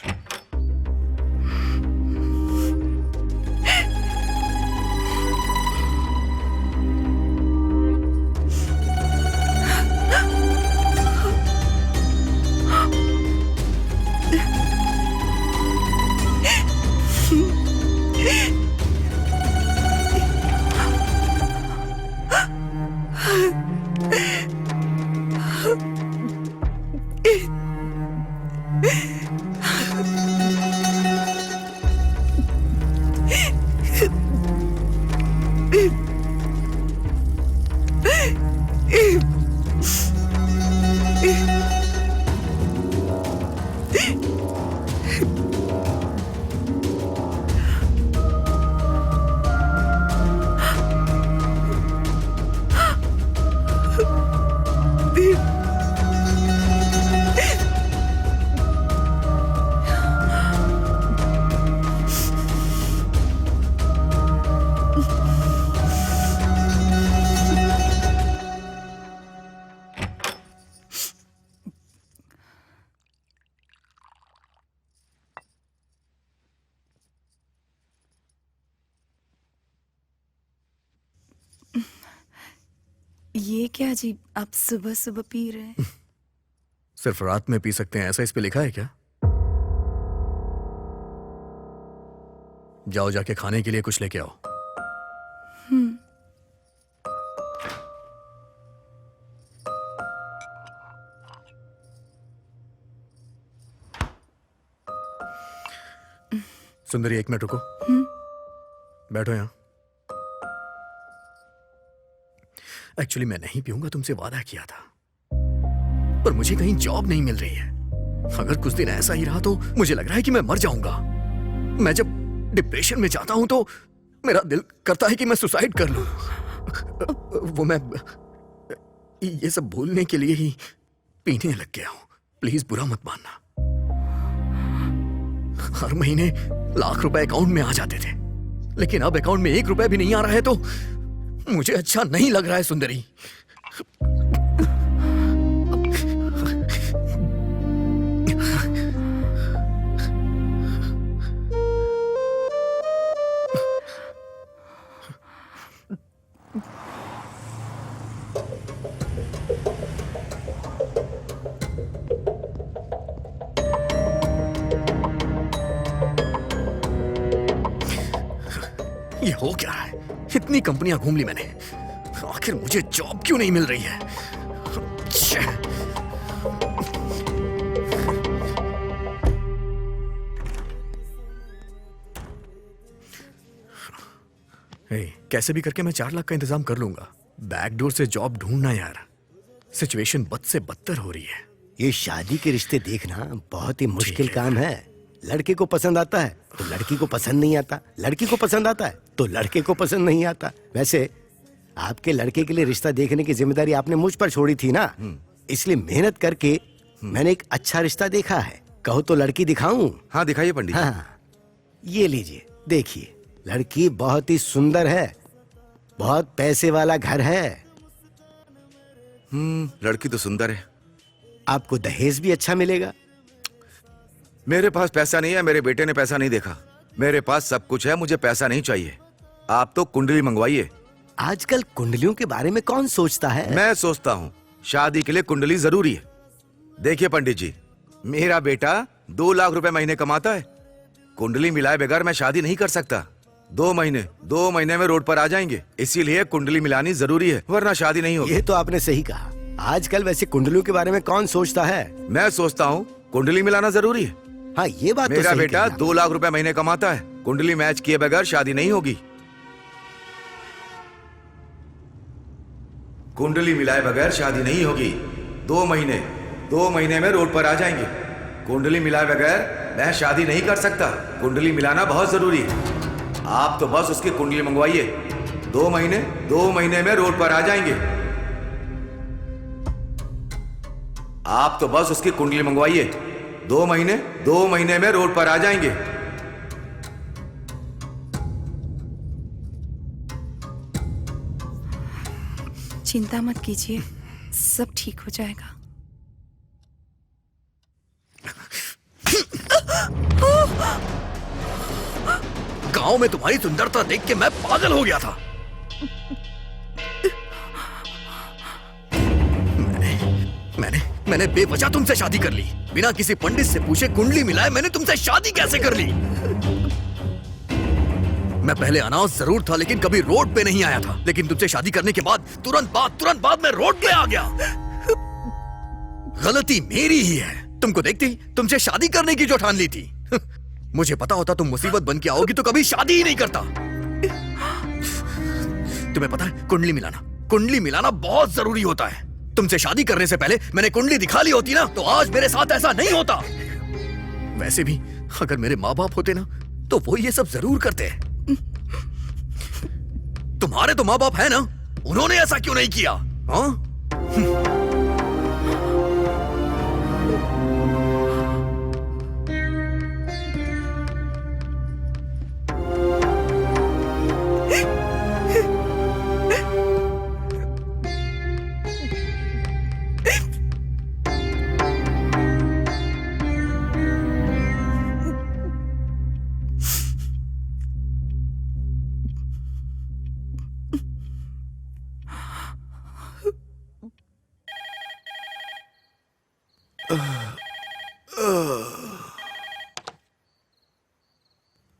ये क्या जी, आप सुबह सुबह पी रहे हैं? सिर्फ रात में पी सकते हैं ऐसा इस पे लिखा है क्या? जाओ, जाके खाने के लिए कुछ लेके आओ। सुंदरी, 1 मिनट रुको। बैठो यहाँ। एक्चुअली मैं नहीं पीऊंगा, तुमसे वादा किया था, पर मुझे कहीं जॉब नहीं मिल रही है। अगर कुछ दिन ऐसा ही रहा तो मुझे लग रहा है कि मैं मर जाऊंगा। मैं जब डिप्रेशन में जाता हूं तो मेरा दिल करता है कि मैं सुसाइड कर लूं। वो मैं ये सब भूलने के लिए ही पीने लग गया हूं। प्लीज बुरा मत मानना। हर महीने लाख रुपए अकाउंट में आ जाते थे, लेकिन अब अकाउंट में 1 रुपया भी नहीं आ रहा है तो मुझे अच्छा नहीं लग रहा है सुंदरी। ये हो क्या रहा है? इतनी कंपनियां घूम ली मैंने, आखिर मुझे जॉब क्यों नहीं मिल रही है? छे। कैसे भी करके मैं 4 लाख का इंतजाम कर लूंगा। बैकडोर से जॉब ढूंढना यार, सिचुएशन बद से बदतर हो रही है। ये शादी के रिश्ते देखना बहुत ही मुश्किल काम है। लड़के को पसंद आता है तो लड़की को पसंद नहीं आता, लड़की को पसंद आता है तो लड़के को पसंद नहीं आता। वैसे आपके लड़के के लिए रिश्ता देखने की जिम्मेदारी आपने मुझ पर छोड़ी थी ना, इसलिए मेहनत करके मैंने एक अच्छा रिश्ता देखा है। कहो तो लड़की दिखाऊं? हाँ दिखाइए पंडित जी। हाँ, ये लीजिए, देखिए। लड़की बहुत ही सुंदर है, बहुत पैसे वाला घर है। लड़की तो सुंदर है। आपको दहेज भी अच्छा मिलेगा। मेरे पास पैसा नहीं है, मेरे बेटे ने पैसा नहीं देखा। मेरे पास सब कुछ है, मुझे पैसा नहीं चाहिए। आप तो कुंडली मंगवाइए। आजकल कुंडलियों के बारे में कौन सोचता है? मैं सोचता हूँ शादी के लिए कुंडली जरूरी है। देखिए पंडित जी, मेरा बेटा 2 लाख रुपए महीने कमाता है। कुंडली मिलाए बगैर मैं शादी नहीं कर सकता। 2 महीने में रोड पर आ जाएंगे, इसीलिए कुंडली मिलानी जरूरी है, वरना शादी नहीं होगी। ये तो आपने सही कहा। आजकल वैसे कुंडलियों के बारे में कौन सोचता है? मैं सोचता हूँ कुंडली मिलाना जरूरी है। हाँ, ये बात तो मेरा सही बेटा कही 2 लाख रुपए महीने कमाता है। कुंडली मैच किए बगैर शादी नहीं होगी। कुंडली मिलाए बगैर शादी नहीं होगी। 2 महीने में रोड पर आ जाएंगे। कुंडली मिलाए बगैर मैं शादी नहीं कर सकता। कुंडली मिलाना बहुत जरूरी है। आप तो बस उसकी कुंडली मंगवाइए। 2 महीने में रोड पर आ जाएंगे। आप तो बस उसकी कुंडली मंगवाइए। 2 महीने में रोड पर आ जाएंगे। चिंता मत कीजिए, सब ठीक हो जाएगा। गांव में तुम्हारी सुंदरता देख के मैं पागल हो गया था। मैंने बेवजह तुमसे शादी कर ली, बिना किसी पंडित से पूछे कुंडली मिलाए मैंने तुमसे शादी कैसे कर ली? मैं पहले अनाउंस जरूर था, लेकिन कभी रोड पे नहीं आया था। लेकिन तुमसे शादी करने के बाद तुरंत बाद मैं रोड पे आ गया। गलती मेरी ही है। तुमको देखती तुमसे शादी करने की जो ठान ली थी। मुझे पता होता तुम मुसीबत बन के आओगी तो कभी शादी ही नहीं करता। तुम्हें पता है कुंडली मिलाना बहुत जरूरी होता है। तुमसे शादी करने से पहले मैंने कुंडली दिखा ली होती ना, तो आज मेरे साथ ऐसा नहीं होता। वैसे भी अगर मेरे माँ बाप होते ना तो वो ये सब जरूर करते। तुम्हारे तो माँ बाप है ना, उन्होंने ऐसा क्यों नहीं किया? हाँ?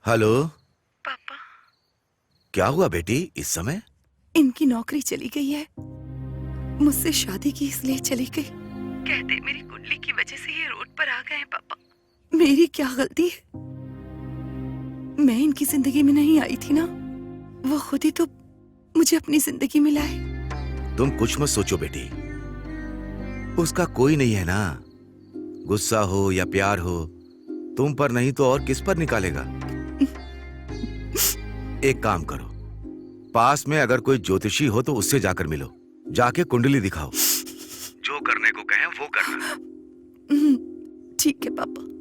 हेलो पापा, क्या हुआ बेटी? इस समय इनकी नौकरी चली गई है। मुझसे शादी की इसलिए चली गई। कहते मेरी कुंडली की वजह से ये रोड पर आ गए हैं। पापा, मेरी क्या गलती है? मैं इनकी जिंदगी में नहीं आई थी ना, वो खुद ही तो मुझे अपनी जिंदगी में लाए। तुम कुछ मत सोचो बेटी, उसका कोई नहीं है ना। गुस्सा हो या प्यार हो, तुम पर नहीं तो और किस पर निकालेगा? एक काम करो, पास में अगर कोई ज्योतिषी हो तो उससे जाकर मिलो, जाके कुंडली दिखाओ, जो करने को कहें वो करना। ठीक है पापा।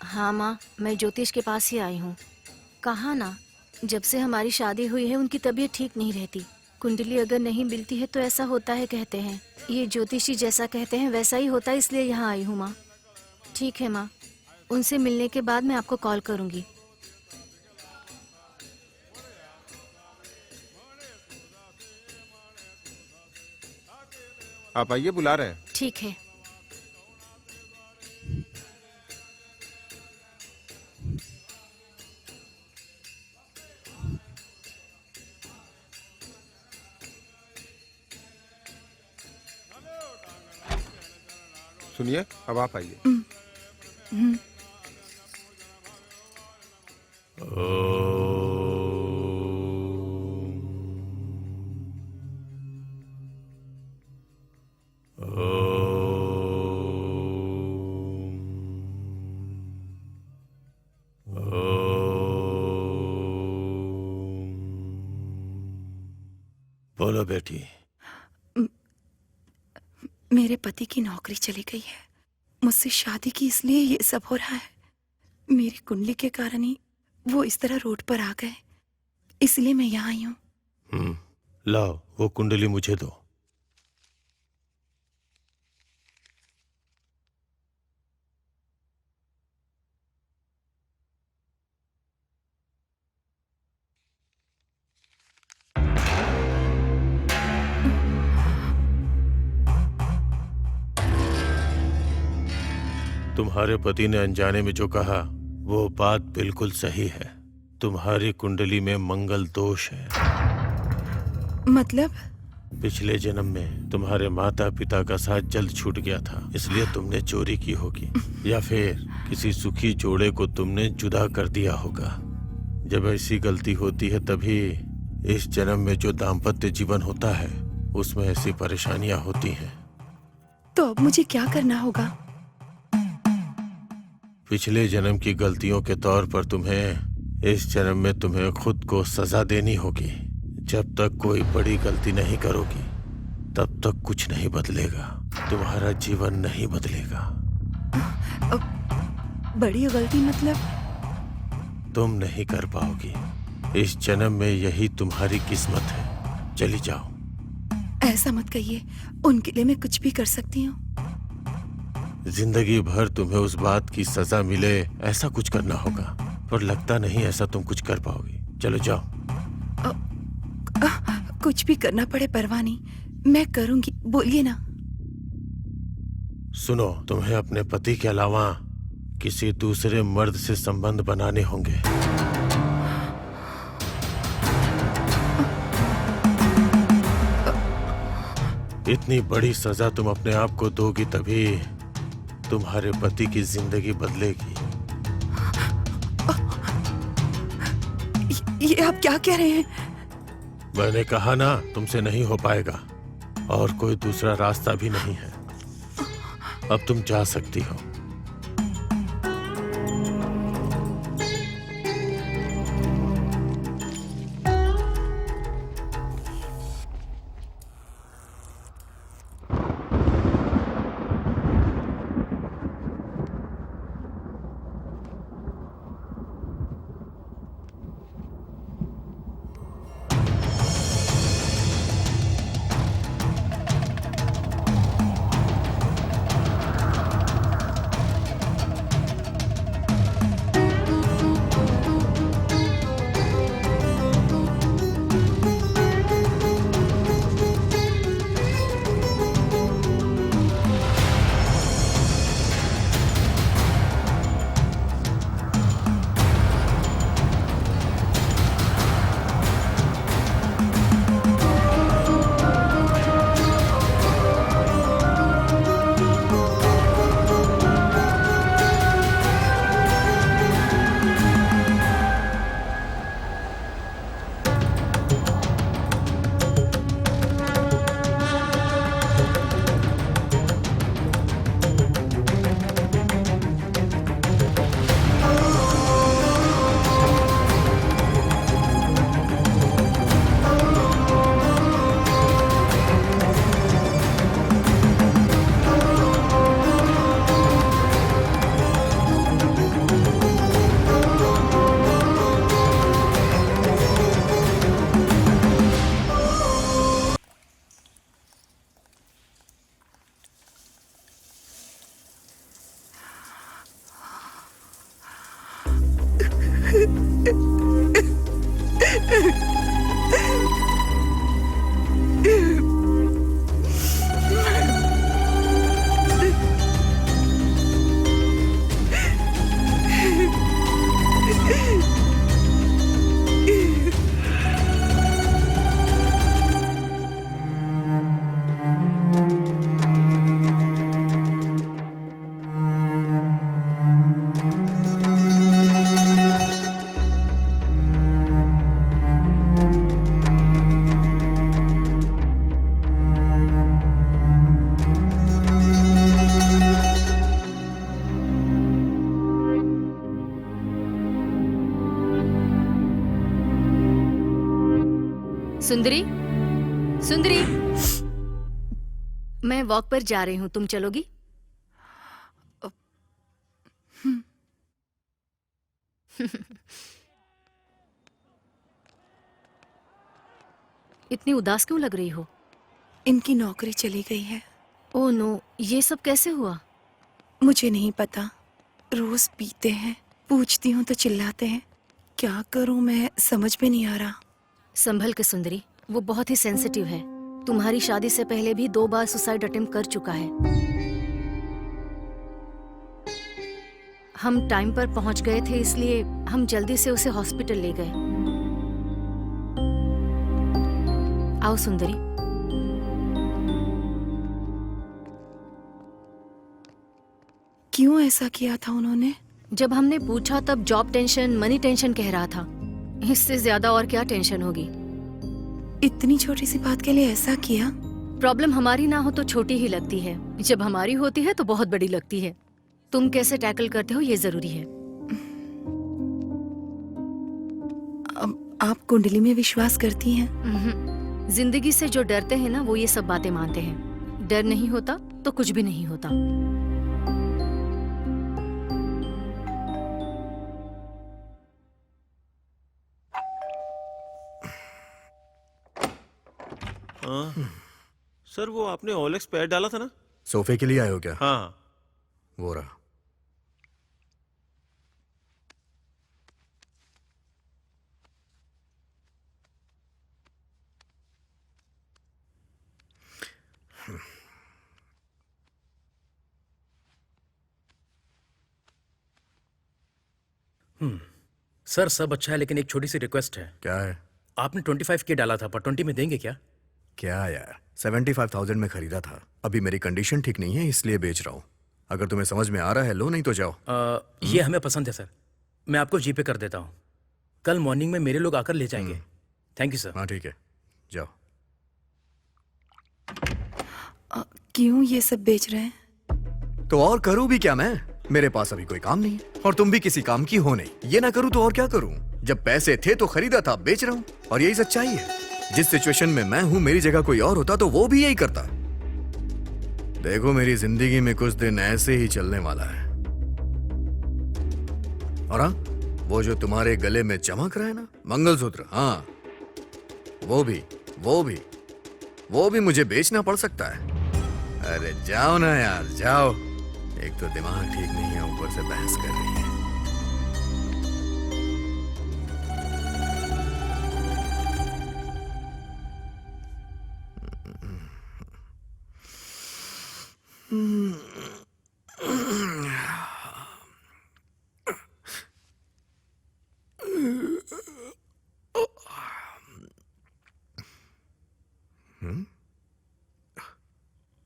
हाँ माँ, मैं ज्योतिष के पास ही आई हूँ। कहा ना, जब से हमारी शादी हुई है उनकी तबीयत ठीक नहीं रहती। कुंडली अगर नहीं मिलती है तो ऐसा होता है कहते हैं। ये ज्योतिषी जैसा कहते हैं वैसा ही होता है, इसलिए यहाँ आई हूँ माँ। ठीक है माँ, उनसे मिलने के बाद मैं आपको कॉल करूँगी। आप आइए, बुला रहे हैं। ठीक है। सुनिए, अब आप आइए। बोलो बेटी। मेरे पति की नौकरी चली गई है, मुझसे शादी की, इसलिए ये सब हो रहा है। मेरी कुंडली के कारण ही वो इस तरह रोड पर आ गए, इसलिए मैं यहाँ आई हूँ। लाओ वो कुंडली मुझे दो। तुम्हारे पति ने अनजाने में जो कहा वो बात बिल्कुल सही है। तुम्हारी कुंडली में मंगल दोष है। मतलब? पिछले जन्म में तुम्हारे माता पिता का साथ जल्द छूट गया था, इसलिए तुमने चोरी की होगी, या फिर किसी सुखी जोड़े को तुमने जुदा कर दिया होगा। जब ऐसी गलती होती है तभी इस जन्म में जो दाम्पत्य जीवन होता है उसमें ऐसी परेशानियां होती हैं। तो अब मुझे क्या करना होगा? पिछले जन्म की गलतियों के तौर पर तुम्हें इस जन्म में तुम्हें खुद को सजा देनी होगी। जब तक कोई बड़ी गलती नहीं करोगी तब तक कुछ नहीं बदलेगा, तुम्हारा जीवन नहीं बदलेगा। बड़ी गलती मतलब? तुम नहीं कर पाओगी। इस जन्म में यही तुम्हारी किस्मत है। चली जाओ। ऐसा मत कहिए, उनके लिए मैं कुछ भी कर सकती हूँ। जिंदगी भर तुम्हें उस बात की सजा मिले ऐसा कुछ करना होगा, पर लगता नहीं ऐसा तुम कुछ कर पाओगी। चलो जाओ। कुछ भी करना पड़े परवाह नहीं, मैं करूंगी, बोलिए ना। सुनो, तुम्हें अपने पति के अलावा किसी दूसरे मर्द से संबंध बनाने होंगे। इतनी बड़ी सजा तुम अपने आप को दोगी तभी तुम्हारे पति की जिंदगी बदलेगी। ये आप क्या कह रहे हैं? मैंने कहा ना, तुमसे नहीं हो पाएगा और कोई दूसरा रास्ता भी नहीं है। अब तुम जा सकती हो। सुंदरी, सुंदरी, मैं वॉक पर जा रही हूँ, तुम चलोगी? इतनी उदास क्यों लग रही हो? इनकी नौकरी चली गई है। ओह नो, ये सब कैसे हुआ? मुझे नहीं पता। रोज पीते हैं, पूछती हूँ तो चिल्लाते हैं। क्या करूँ मैं समझ में नहीं आ रहा। संभल के सुंदरी, वो बहुत ही सेंसिटिव है। तुम्हारी शादी से पहले भी 2 बार सुसाइड अटेम्प्ट कर चुका है। हम टाइम पर पहुंच गए थे, इसलिए हम जल्दी से उसे हॉस्पिटल ले गए। आओ सुंदरी। क्यों ऐसा किया था उन्होंने? जब हमने पूछा तब जॉब टेंशन, मनी टेंशन कह रहा था। इससे ज्यादा और क्या टेंशन होगी? इतनी छोटी सी बात के लिए ऐसा किया? प्रॉब्लम हमारी ना हो तो छोटी ही लगती है, जब हमारी होती है तो बहुत बड़ी लगती है। तुम कैसे टैकल करते हो ये जरूरी है। अब आप कुंडली में विश्वास करती हैं? जिंदगी से जो डरते हैं ना, वो ये सब बातें मानते हैं। डर नहीं होता तो कुछ भी नहीं होता। सर, वो आपने ओलेक्स पैड डाला था ना? सोफे के लिए आए हो क्या? हाँ। वो रहा। सर सब अच्छा है, लेकिन एक छोटी सी रिक्वेस्ट है। क्या है? आपने 25K डाला था, पर 20 में देंगे क्या? क्या यार, 75,000 में खरीदा था। अभी मेरी कंडीशन ठीक नहीं है, इसलिए बेच रहा हूँ। अगर तुम्हें समझ में आ रहा है लो, नहीं तो जाओ। ये हमें पसंद है सर, मैं आपको जीपे कर देता हूँ। कल मॉर्निंग में मेरे लोग आकर ले जाएंगे। Thank you sir. हाँ ठीक है, जाओ। क्यों ये सब बेच रहे हैं? तो और करूँ भी क्या मैं? मेरे पास अभी कोई काम नहीं है और तुम भी किसी काम की हो नहीं। ये ना करूँ तो और क्या करूँ? जब पैसे थे तो खरीदा था, बेच रहा हूँ और यही सच्चाई है। जिस सिचुएशन में मैं हूँ, मेरी जगह कोई और होता तो वो भी यही करता। देखो, मेरी जिंदगी में कुछ दिन ऐसे ही चलने वाला है। और हाँ, वो जो तुम्हारे गले में चमक रहा है ना, मंगलसूत्र, हाँ वो भी मुझे बेचना पड़ सकता है। अरे जाओ ना यार, जाओ। एक तो दिमाग ठीक नहीं है, ऊपर से बहस कर रही है।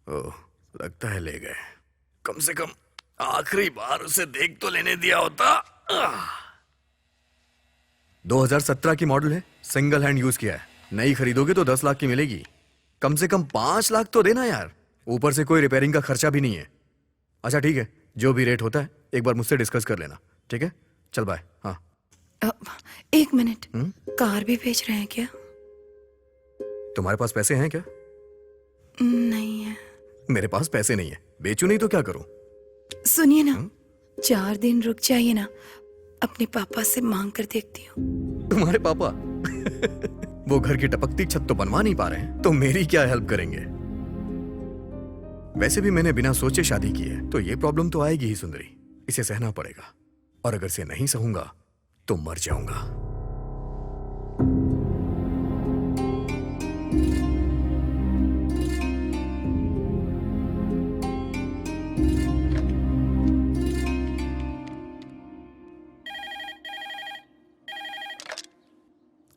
ओह, लगता है ले गए। कम से कम आखिरी बार उसे देख तो लेने दिया होता। 2017 की मॉडल है, सिंगल हैंड यूज किया है। नई खरीदोगे तो 10 लाख की मिलेगी। कम से कम 5 लाख तो देना यार। ऊपर से कोई रिपेयरिंग का खर्चा भी नहीं है। अच्छा ठीक है, जो भी रेट होता है एक बार मुझसे डिस्कस कर लेना, ठीक है? चल बाय। हाँ। 1 मिनट, कार भी बेच रहे हैं क्या? तुम्हारे पास पैसे हैं क्या? नहीं है। मेरे पास पैसे नहीं है, बेचू नहीं तो क्या करूं? सुनिए ना, 4 दिन रुक जाइए ना, अपने पापा से मांग कर देखती हूँ। तुम्हारे पापा? वो घर की टपकती छत तो बनवा नहीं पा रहे हैं, तो मेरी क्या हेल्प करेंगे? वैसे भी मैंने बिना सोचे शादी की है, तो ये प्रॉब्लम तो आएगी ही सुंदरी। इसे सहना पड़ेगा, और अगर इसे नहीं सहूंगा तो मर जाऊंगा।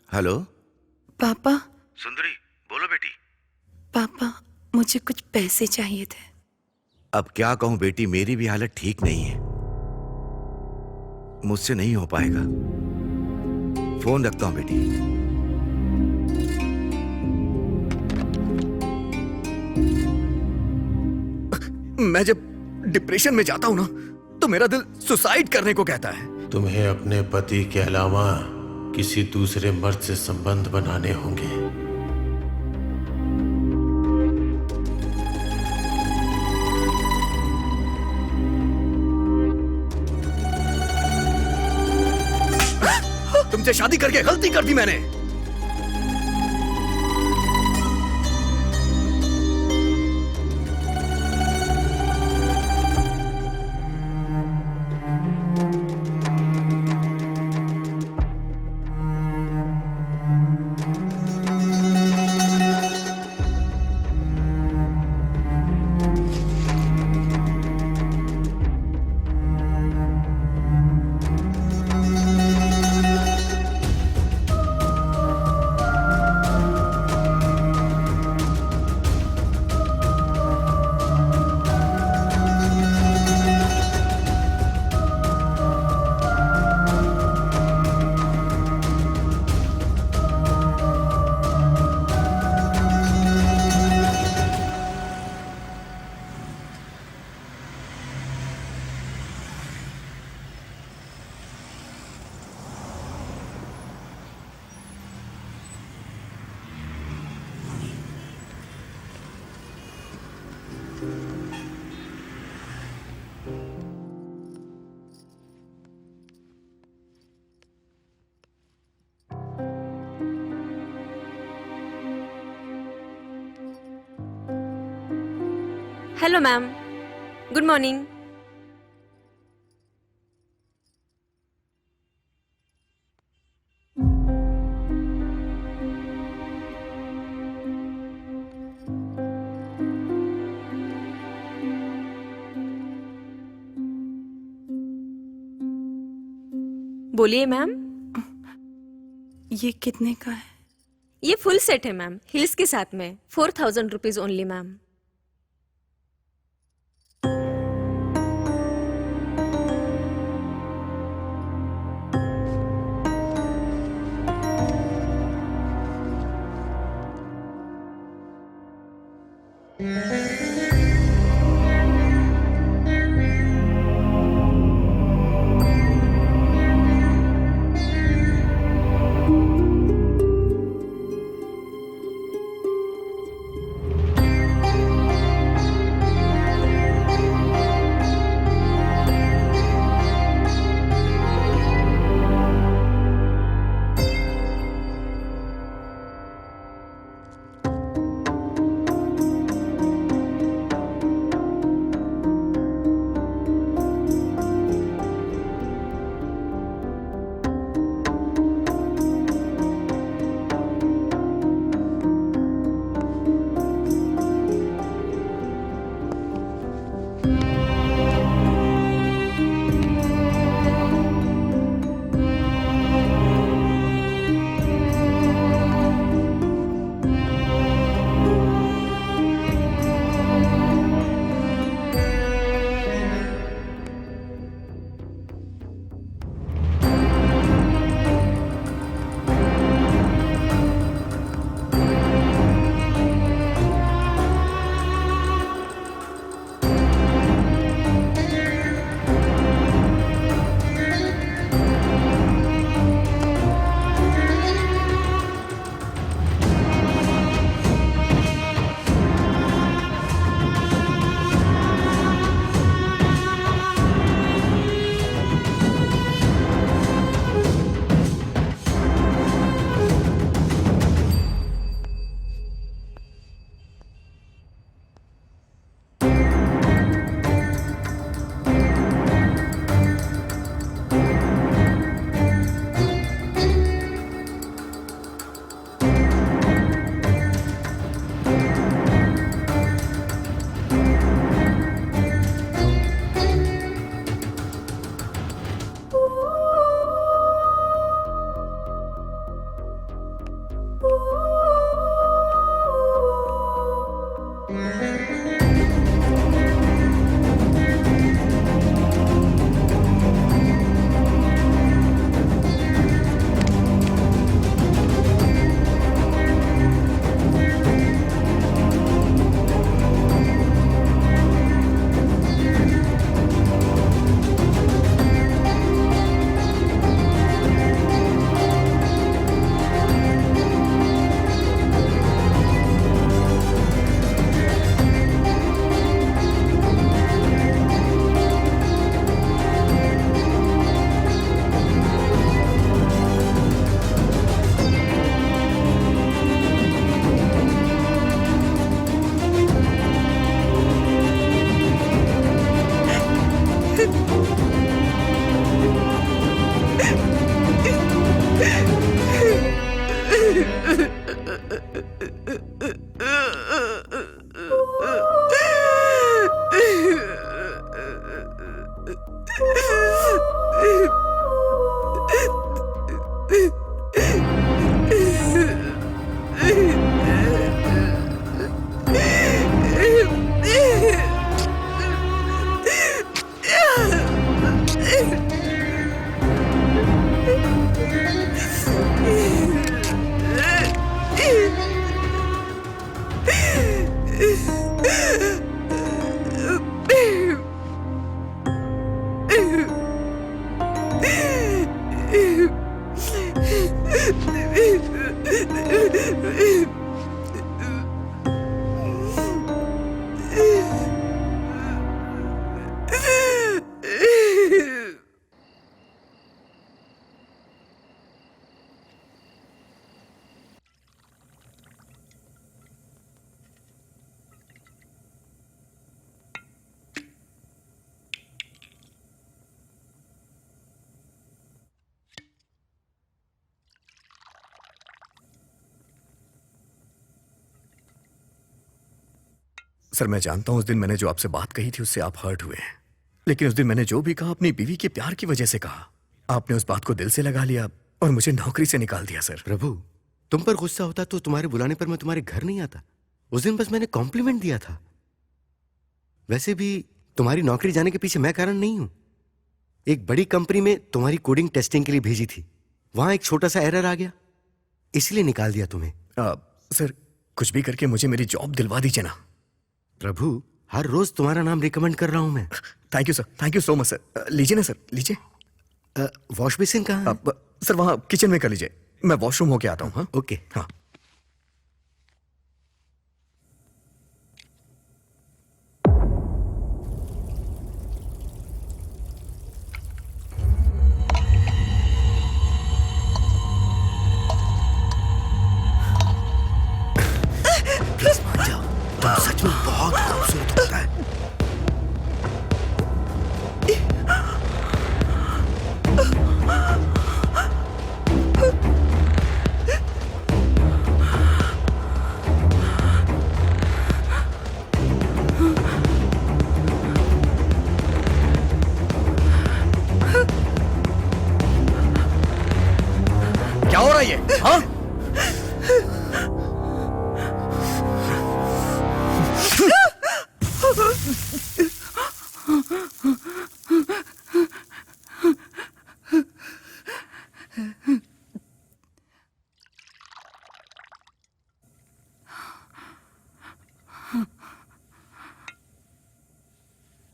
हेलो पापा। सुंदरी, बोलो बेटी। पापा, मुझे कुछ पैसे चाहिए थे। अब क्या कहूं बेटी, मेरी भी हालत ठीक नहीं है। मुझसे नहीं हो पाएगा। फोन रखता हूं बेटी। मैं जब डिप्रेशन में जाता हूं ना, तो मेरा दिल सुसाइड करने को कहता है। तुम्हें अपने पति के अलावा किसी दूसरे मर्द से संबंध बनाने होंगे। तुमसे शादी करके गलती कर दी मैंने। Hello ma'am, good morning. बोलिए मैम। ये कितने का है? ये फुल सेट है मैम, हिल्स के साथ में 4000 रुपीज ओनली मैम। सर, मैं जानता हूं उस दिन मैंने जो आपसे बात कही थी उससे आप हर्ट हुए हैं, लेकिन उस दिन मैंने जो भी कहा अपनी बीवी के प्यार की वजह से कहा। आपने उस बात को दिल से लगा लिया और मुझे नौकरी से निकाल दिया। सर प्रभु, तुम पर गुस्सा होता तो तुम्हारे बुलाने पर मैं तुम्हारे घर नहीं आता। उस दिन बस मैंने कॉम्प्लीमेंट दिया था। वैसे भी तुम्हारी नौकरी जाने के पीछे मैं कारण नहीं हूं। एक बड़ी कंपनी में तुम्हारी कोडिंग टेस्टिंग के लिए भेजी थी, वहां एक छोटा सा एरर आ गया, इसलिए निकाल दिया तुम्हें। सर, कुछ भी करके मुझे मेरी जॉब दिलवा दीजिए ना। प्रभु, हर रोज तुम्हारा नाम रिकमेंड कर रहा हूं मैं। Thank you sir, thank you so much sir. लीजिए ना सर, लीजिए। वॉश बेसिन कहाँ है? सर वहां किचन में कर लीजिए, मैं वॉशरूम होके आता हूँ। हाँ ओके। हाँ। प्लीज मान जाओ, तुम सच में बहुत खूबसूरत होता है। क्या हो रहा है ये? हाँ?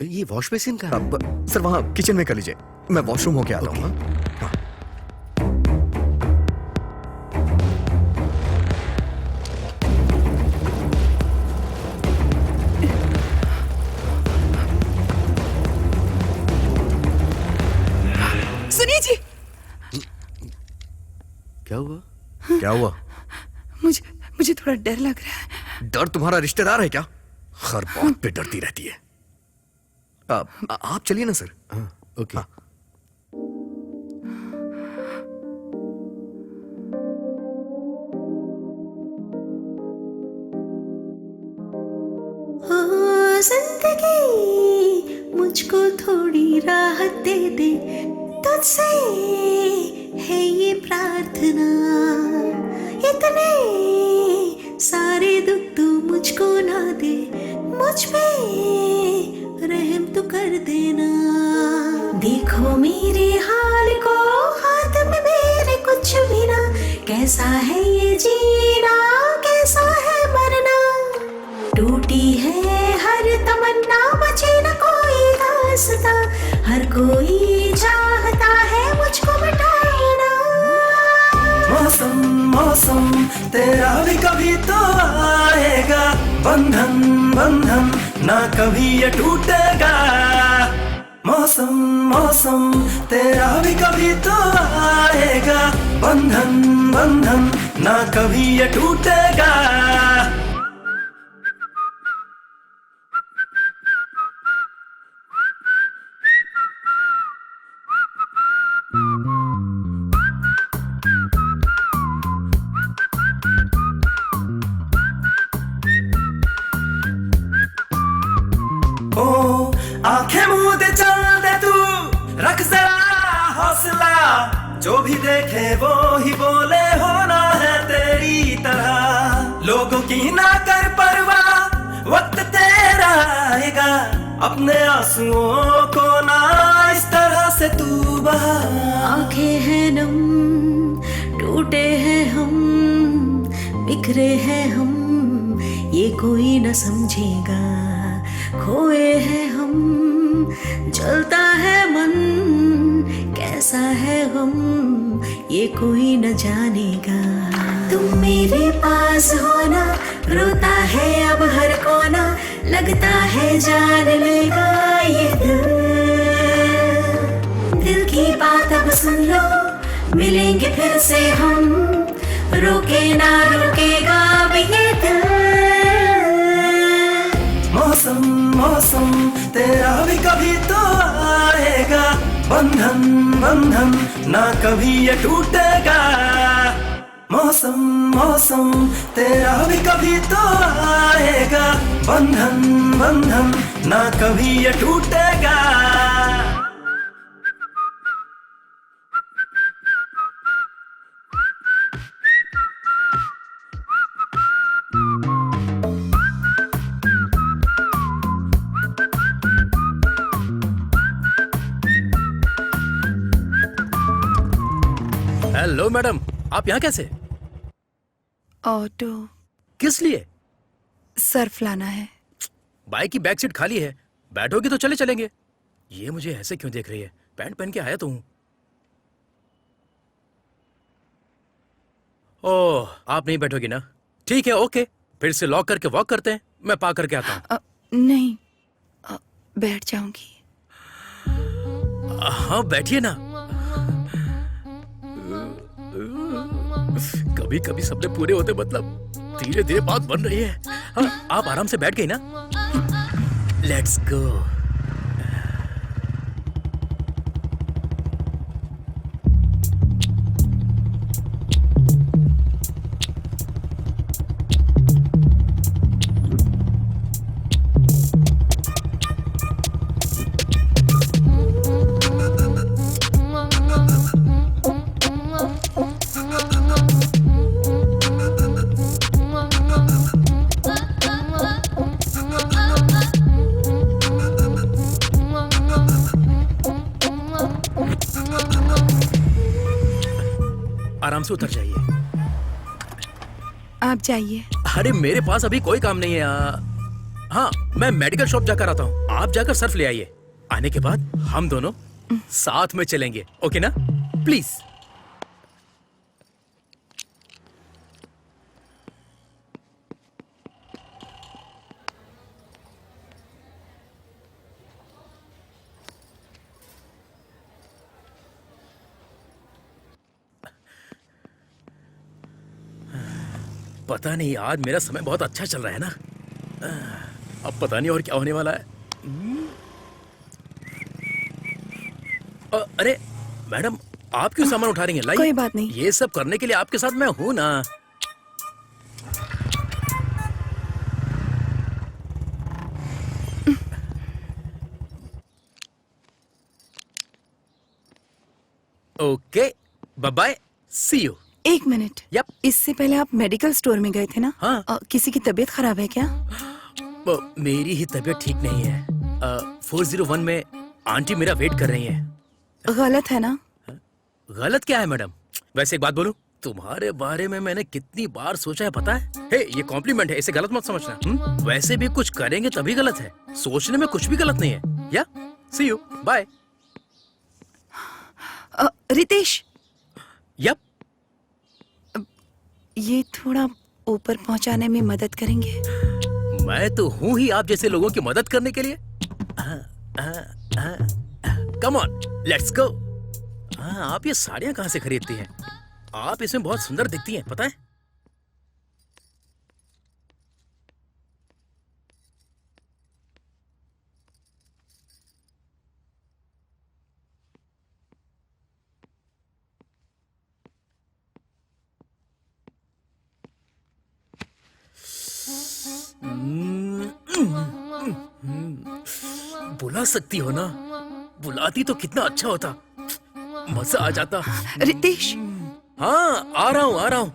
ये वॉश बेसिन का है? सर वहां किचन में कर लीजिए, मैं वॉशरूम होके आता हूँ। हाँ? सुनिए जी। क्या हुआ? क्या हुआ? मुझे थोड़ा डर लग रहा है। डर तुम्हारा रिश्तेदार है क्या? हर बात पे डरती रहती है। आप चलिए ना सर। हाँ, ओके। हाँ। जिंदगी मुझको थोड़ी राहत दे दे, तुझसे है ये प्रार्थना। इतने सारे दुख तू मुझको ना दे, मुझ पे रहम तो कर देना। देखो मेरे हाल को, हाथ में मेरे कुछ भी ना। कैसा है ये जीना, कैसा है मरना। टूटी है हर तमन्ना, बचे न कोई रास्ता। हर कोई चाहता है मुझको मिटाना। मौसम मौसम तेरा भी कभी तो आएगा। बंधन बंधन ना कभी ये टूटेगा। मौसम मौसम तेरा भी कभी तो आएगा। बंधन बंधन ना कभी ये टूटेगा। आंखें मूंदे चल दे तू रख जरा हौसला, जो भी देखे वो ही बोले होना है तेरी तरह। लोगों की ना कर परवाह, वक्त तेरा आएगा, अपने आंसुओं को ना इस तरह से तू बहा। आंखें हैं नम, टूटे हैं हम, बिखरे हैं हम, ये कोई न समझेगा। खोए हैं हम, जलता है मन, कैसा है हम, ये कोई न जानेगा। तुम मेरे पास होना, रोता है अब हर कोना, लगता है जान लेगा ये दिल। दिल की बात अब सुन लो, मिलेंगे फिर से हम, रोके ना रोकेगा अब ये दिल। मौसम मौसम तेरा भी कभी तो आएगा, बंधन बंधन ना कभी ये टूटेगा। मौसम मौसम तेरा भी कभी तो आएगा, बंधन बंधन ना कभी ये टूटेगा। हेलो मैडम, आप यहाँ कैसे? ऑटो। किस लिए? सर्फ लाना है। बाइक की बैक सीट खाली है, बैठोगी तो चले चलेंगे। ये मुझे ऐसे क्यों देख रही है? पैंट पहन के आया तो हूँ। ओह, आप नहीं बैठोगी ना? ठीक है, ओके, फिर से लॉक करके वॉक करते हैं, मैं पा करके आता हूँ। नहीं, बैठ जाऊंगी। हाँ बैठिए ना। कभी कभी सपने पूरे होते, मतलब धीरे धीरे बात बन रही है। हाँ, आप आराम से बैठ गई ना? Let's go. आराम से उतर जाइए। आप जाइए। अरे मेरे पास अभी कोई काम नहीं है। हाँ, मैं मेडिकल शॉप जाकर आता हूँ, आप जाकर सर्फ ले आइए। आने के बाद हम दोनों साथ में चलेंगे, ओके ना? प्लीज। पता नहीं, आज मेरा समय बहुत अच्छा चल रहा है ना। अब पता नहीं और क्या होने वाला है। अरे मैडम, आप क्यों सामान उठा रही हैं? लाइए। कोई बात नहीं। ये सब करने के लिए आपके साथ मैं हूं ना। Okay, bye bye, see you. एक मिनट। यप। इससे पहले आप मेडिकल स्टोर में गए थे ना? हाँ। किसी की तबीयत खराब है क्या? मेरी ही तबीयत ठीक नहीं है। 401 में आंटी मेरा वेट कर रही हैं। गलत है ना? गलत क्या है मैडम? वैसे एक बात बोलूं, तुम्हारे बारे में मैंने कितनी बार सोचा है पता है? हे, ये कॉम्प्लीमेंट है, इसे गलत मत समझना। वैसे भी कुछ करेंगे तभी गलत है, सोचने में कुछ भी गलत नहीं है। या सी यू, बाय। रितेश। यप। ये थोड़ा ऊपर पहुंचाने में मदद करेंगे? मैं तो हूं ही आप जैसे लोगों की मदद करने के लिए। Come on, let's go. आप ये साड़ियां कहां से खरीदती हैं? आप इसमें बहुत सुंदर दिखती हैं, पता है? बुला सकती हो ना? बुलाती तो कितना अच्छा होता, मजा आ जाता। रितेश, हाँ आ रहा हूँ।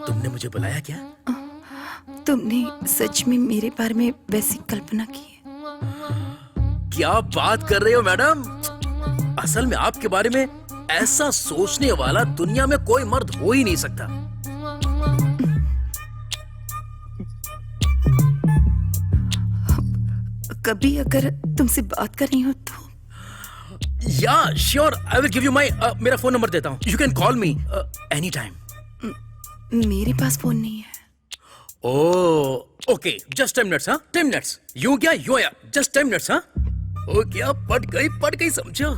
तुमने मुझे बुलाया क्या? तुमने सच में मेरे बारे में वैसी कल्पना की है? क्या बात कर रहे हो मैडम? असल में आपके बारे में ऐसा सोचने वाला दुनिया में कोई मर्द हो ही नहीं सकता। कभी अगर तुमसे बात करनी हो तो? या sure, I will give you माई, मेरा फोन नंबर देता हूँ, you can call me any time. मेरे पास फोन नहीं है। Okay, just 10 minutes. हाँ 10 मिनट्स। यूं क्या यूं आया, जस्ट 10 मिनट्स। हाँ ओ क्या, पट गई समझो।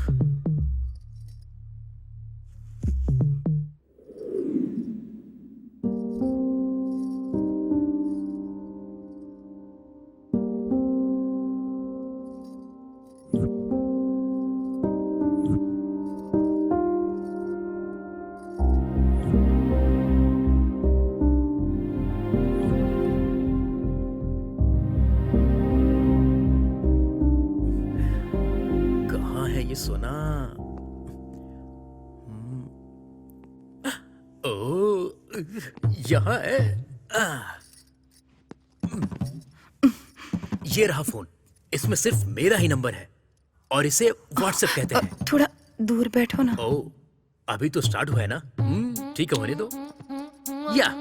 ये सोना, ओ यहाँ है। ये रहा फोन, इसमें सिर्फ मेरा ही नंबर है और इसे व्हाट्सएप कहते हैं। थोड़ा दूर बैठो ना। ओ अभी तो स्टार्ट हुआ है ना, ठीक है होने दो। या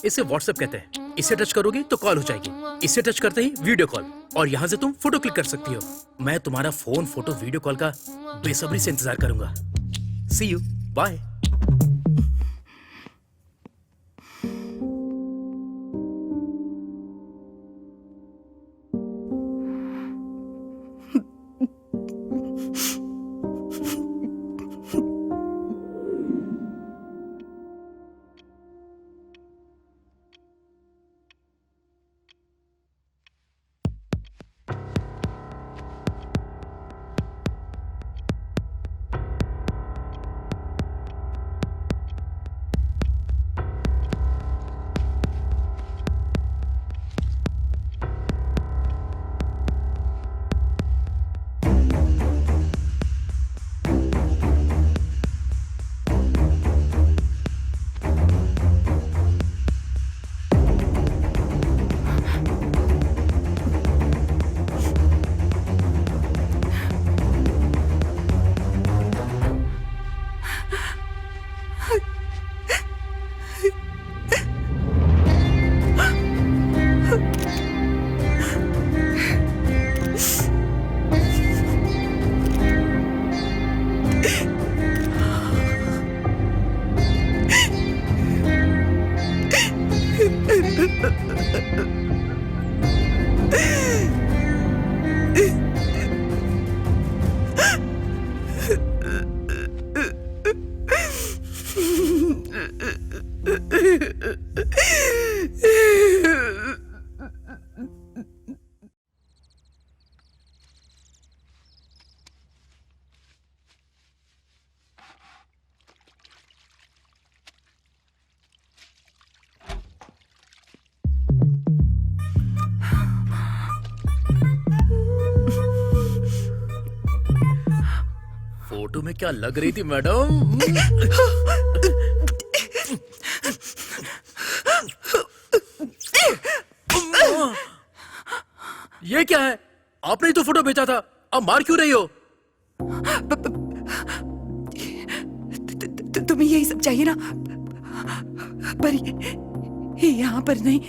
इसे व्हाट्सएप कहते हैं, इसे टच करोगी तो कॉल हो जाएगी, इसे टच करते ही वीडियो कॉल, और यहाँ से तुम फोटो क्लिक कर सकती हो। मैं तुम्हारा फोन फोटो वीडियो कॉल का बेसब्री से इंतजार करूंगा। सी यू, बाय। फोटो में क्या लग रही थी मैडम? ये क्या है? आपने ही तो फोटो भेजा था, अब मार क्यों रही हो? तुम्हें यही सब चाहिए ना? पर यहाँ पर नहीं,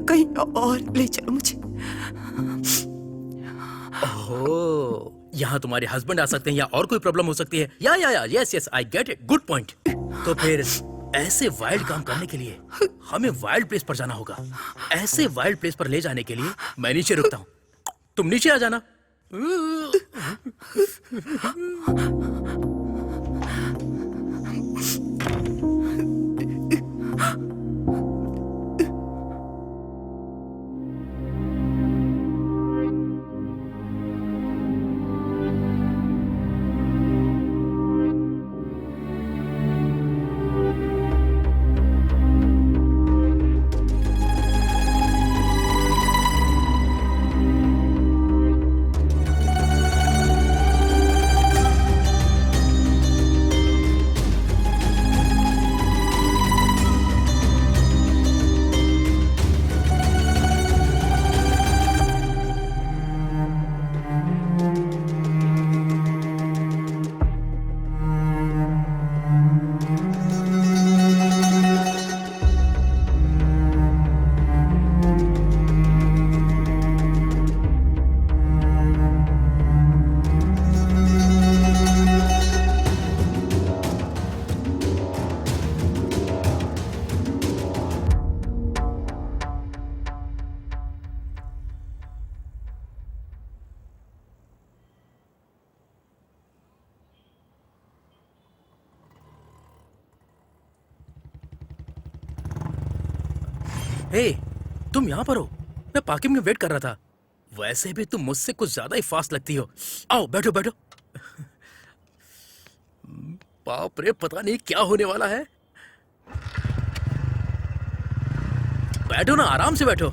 कहीं और ले चलो मुझे। ओह, यहाँ तुम्हारे हस्बैंड आ सकते हैं या और कोई प्रॉब्लम हो सकती है। या yes I get it, good point. तो फिर ऐसे वाइल्ड काम करने के लिए हमें वाइल्ड प्लेस पर जाना होगा। ऐसे वाइल्ड प्लेस पर ले जाने के लिए मैं नीचे रुकता हूँ, तुम नीचे आ जाना। हे, तुम यहाँ पर हो? मैं पार्किंग में वेट कर रहा था। वैसे भी तुम मुझसे कुछ ज्यादा ही फास्ट लगती हो। आओ बैठो बैठो। बाप रे, पता नहीं क्या होने वाला है। बैठो ना, आराम से बैठो।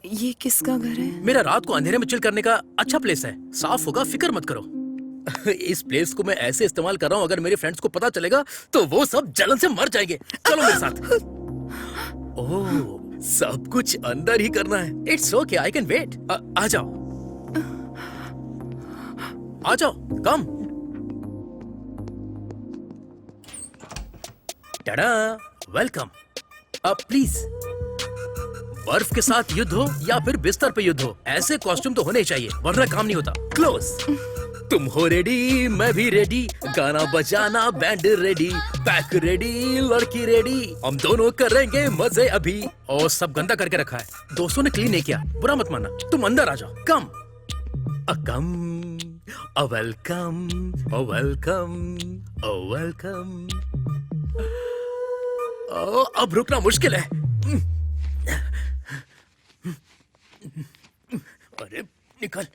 ये किसका घर है? मेरा रात को अंधेरे में चिल करने का अच्छा प्लेस है। साफ होगा, फिक्र मत करो। इस प्लेस को मैं ऐसे इस्तेमाल कर रहा हूँ, अगर मेरे फ्रेंड्स को पता चलेगा तो वो सब जलन से मर जाएंगे। चलो मेरे साथ। ओह, सब कुछ अंदर ही करना है। It's okay, I can wait. आ जाओ, आ जाओ, कम। टाडा, वेलकम। प्लीज, बर्फ के साथ युद्ध हो या फिर बिस्तर पे युद्ध हो, ऐसे कॉस्ट्यूम तो होने ही चाहिए, वरना काम नहीं होता। क्लोज। तुम हो रेडी, मैं भी रेडी, गाना बजाना बैंड रेडी, पैक रेडी, लड़की रेडी, हम दोनों करेंगे मजे अभी। और सब गंदा करके रखा है, दोस्तों ने क्लीन नहीं किया, बुरा मत मानना। तुम अंदर आ जाओ, कम। कम, वेलकम, वेलकम, वेलकम। अब रुकना मुश्किल है। अरे निकल।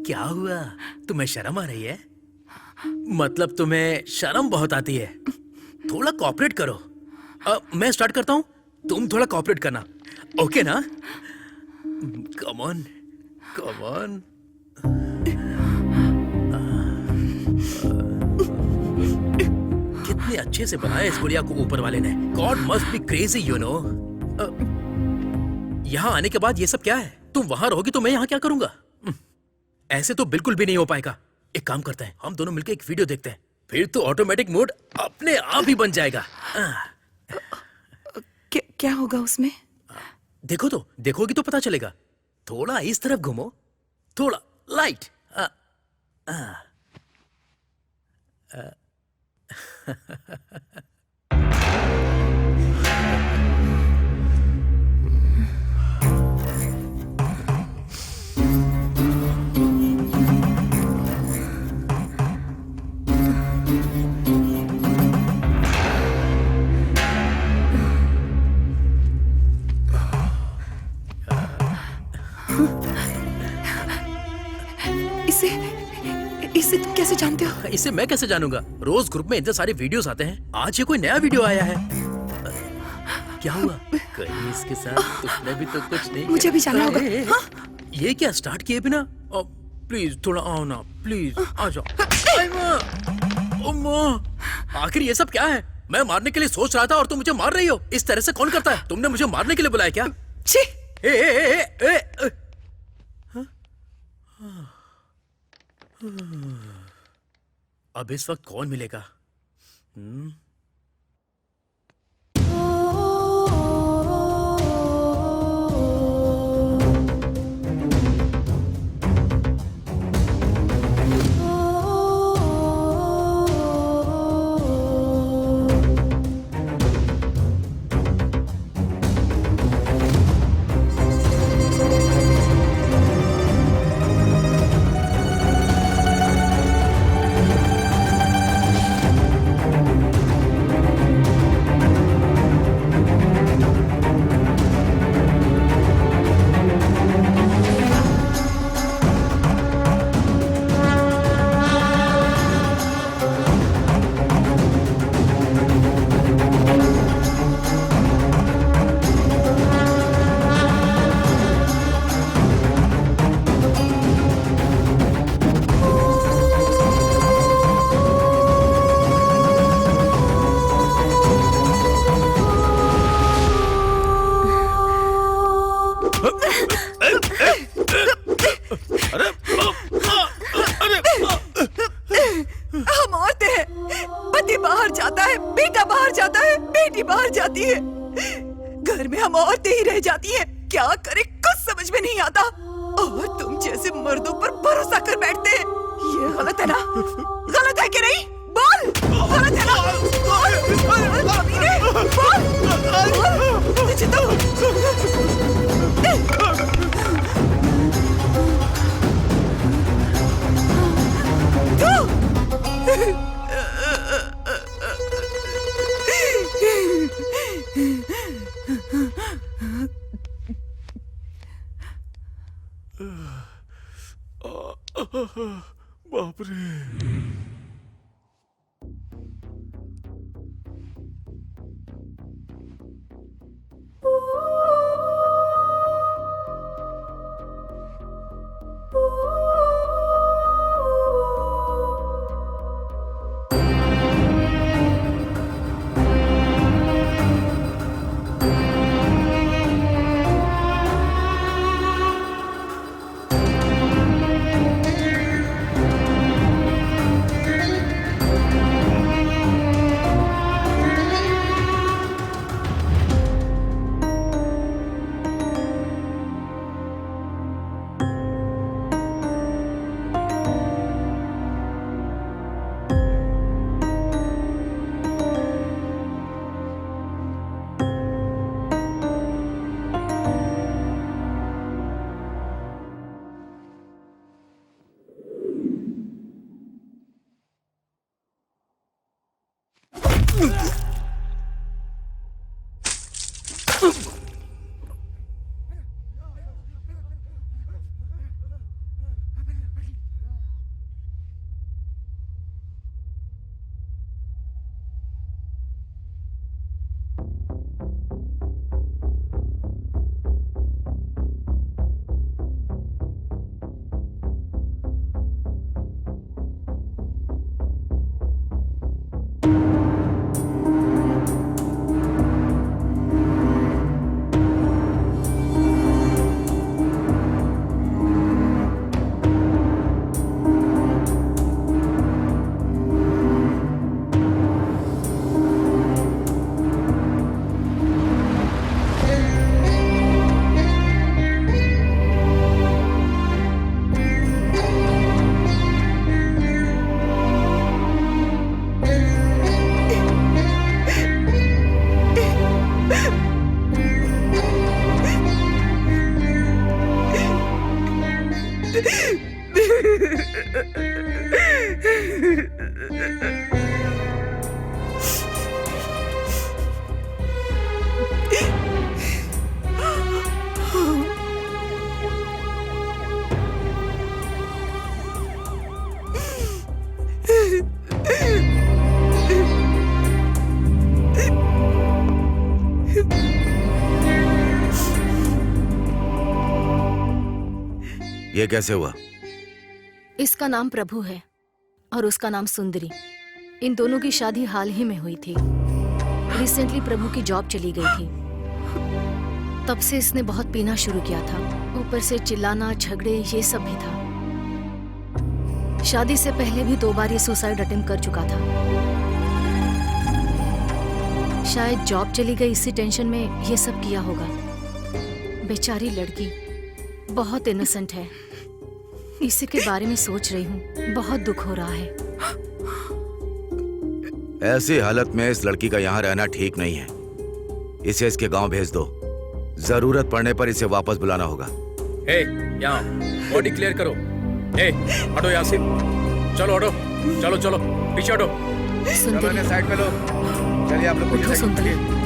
क्या हुआ? तुम्हें शर्म आ रही है? मतलब तुम्हें शर्म बहुत आती है? थोड़ा कोऑपरेट करो। मैं स्टार्ट करता हूँ, तुम थोड़ा कोऑपरेट करना, ओके ना? कम ऑन, कम ऑन। कितने अच्छे से बनाया इस गुड़िया को ऊपर वाले ने। God must be crazy, you know. यहाँ आने के बाद ये सब क्या है? तुम वहां रहोगी तो मैं यहाँ क्या करूंगा? ऐसे तो बिल्कुल भी नहीं हो पाएगा। एक काम करते हैं, हम दोनों मिलकर एक वीडियो देखते हैं, फिर तो ऑटोमेटिक मोड अपने आप ही बन जाएगा। क्या होगा उसमें? देखो तो, देखोगी तो पता चलेगा। थोड़ा इस तरफ घूमो, थोड़ा लाइट। इसे तुम कैसे जानते हो? इसे मैं कैसे जानूंगा? रोज ग्रुप में इतने सारे वीडियोस आते हैं, आज ये कोई नया वीडियो आया है। क्या हुआ? कहीं इसके साथ तुमने भी तो कुछ नहीं? मुझे भी जाना होगा। हाँ? ये क्या स्टार्ट किए बिना? प्लीज थोड़ा आओ ना, प्लीज आ जाओ। आखिर ये सब क्या है? मैं मारने के लिए सोच रहा था और तुम मुझे मार रही हो। इस तरह से कौन करता है? तुमने मुझे मारने के लिए बुलाया क्या? अब इस वक्त कौन मिलेगा? हम औरतें हैं, पति बाहर जाता है, बेटा बाहर जाता है, बेटी बाहर जाती है, घर में हम औरतें ही रह जाती हैं। क्या करें कुछ समझ में नहीं आता। और तुम जैसे मर्दों पर भरोसा कर बैठते हैं। ये गलत है ना? गलत है कि नहीं? बोल, गलत है बाप रे। ये कैसे हुआ? इसका नाम प्रभु है और उसका नाम सुंदरी। इन दोनों की शादी हाल ही में हुई थी। रिसेंटली प्रभु की जॉब चली गई थी, तब से इसने बहुत पीना शुरू किया था। ऊपर से चिल्लाना, झगड़े, ये सब भी था। शादी से पहले भी 2 बार ये सुसाइड अटेम्प्ट कर चुका था। शायद जॉब चली गई, इसी टेंशन में ये सब किया होगा। बेचारी लड़की बहुत इनोसेंट है। इसी के बारे में सोच रही हूँ, बहुत दुख हो रहा है। ऐसी हालत में इस लड़की का यहाँ रहना ठीक नहीं है। इसे इसके गांव भेज दो। जरूरत पड़ने पर इसे वापस बुलाना होगा। हे, यहाँ बॉडी क्लियर करो। हे, हटो यहाँ से। चलो हटो, चलो चलो पीछे हटो। सुंदरी, साइड पे लो। चलिए आप लोग उठो सुंदरी।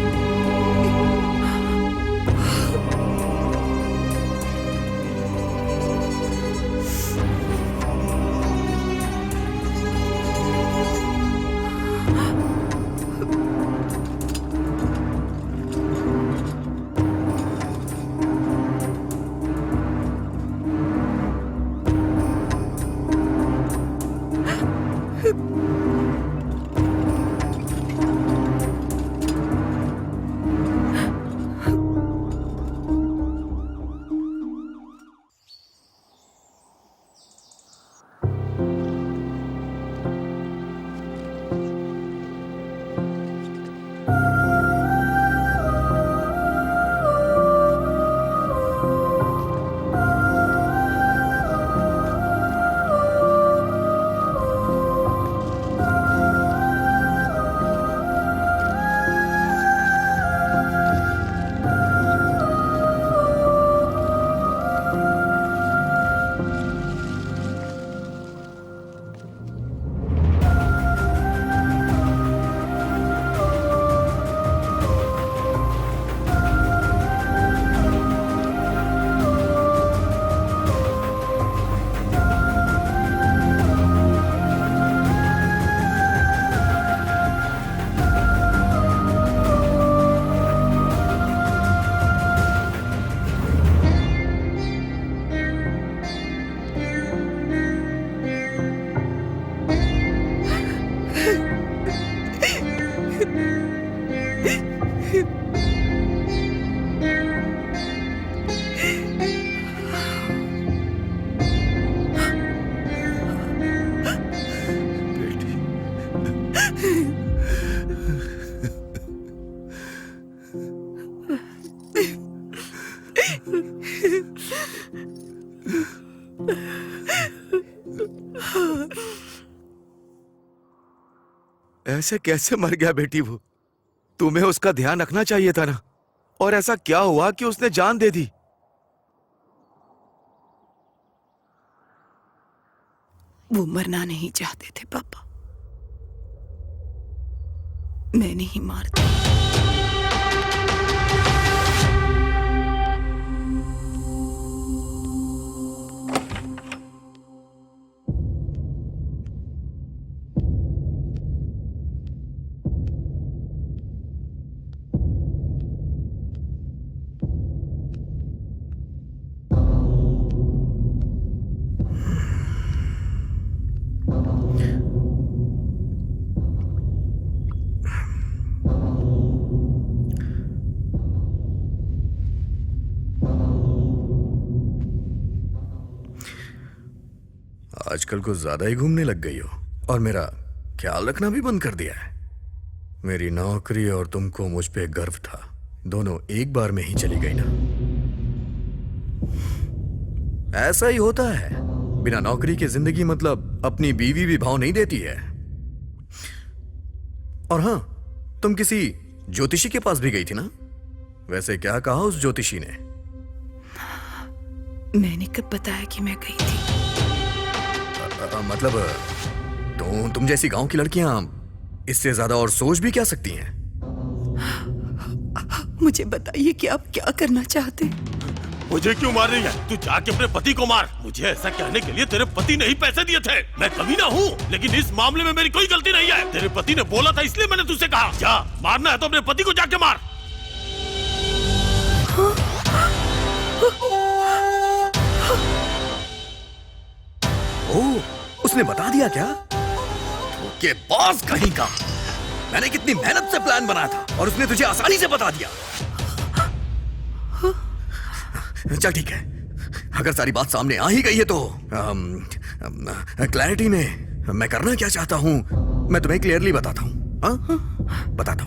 ऐसे कैसे मर गया बेटी वो? तुम्हें उसका ध्यान रखना चाहिए था ना। और ऐसा क्या हुआ कि उसने जान दे दी? वो मरना नहीं चाहते थे पापा, मैंने ही मार दिया। आजकल कुछ ज्यादा ही घूमने लग गई हो और मेरा ख्याल रखना भी बंद कर दिया है। मेरी नौकरी और तुमको मुझ पे गर्व था, दोनों एक बार में ही चली गई ना। ऐसा ही होता है, बिना नौकरी के जिंदगी मतलब अपनी बीवी भी भाव नहीं देती है। और हाँ, तुम किसी ज्योतिषी के पास भी गई थी ना? वैसे क्या कहा उस ज्योतिषी ने? मैंने कब बताया कि मैं गई थी? मतलब तुम जैसी गांव की लड़कियां इससे ज्यादा और सोच भी क्या सकती हैं? मुझे बताइए कि आप क्या करना चाहते हैं? मुझे क्यों मार रही है? तू जाके अपने पति को मार। मुझे ऐसा कहने के लिए तेरे पति ने ही पैसे दिए थे। मैं कमीना हूँ, लेकिन इस मामले में मेरी कोई गलती नहीं है। तेरे पति ने बोला था इसलिए मैंने तुझसे कहा, जा मारना है तो अपने पति को जाके मार। ओह, उसने बता दिया क्या? के बॉस कहीं का। मैंने कितनी मेहनत से प्लान बनाया था और उसने तुझे आसानी से बता दिया। चल ठीक है, अगर सारी बात सामने आ ही गई है तो क्लैरिटी में मैं करना क्या चाहता हूं मैं तुम्हें क्लियरली बताता हूं। बताता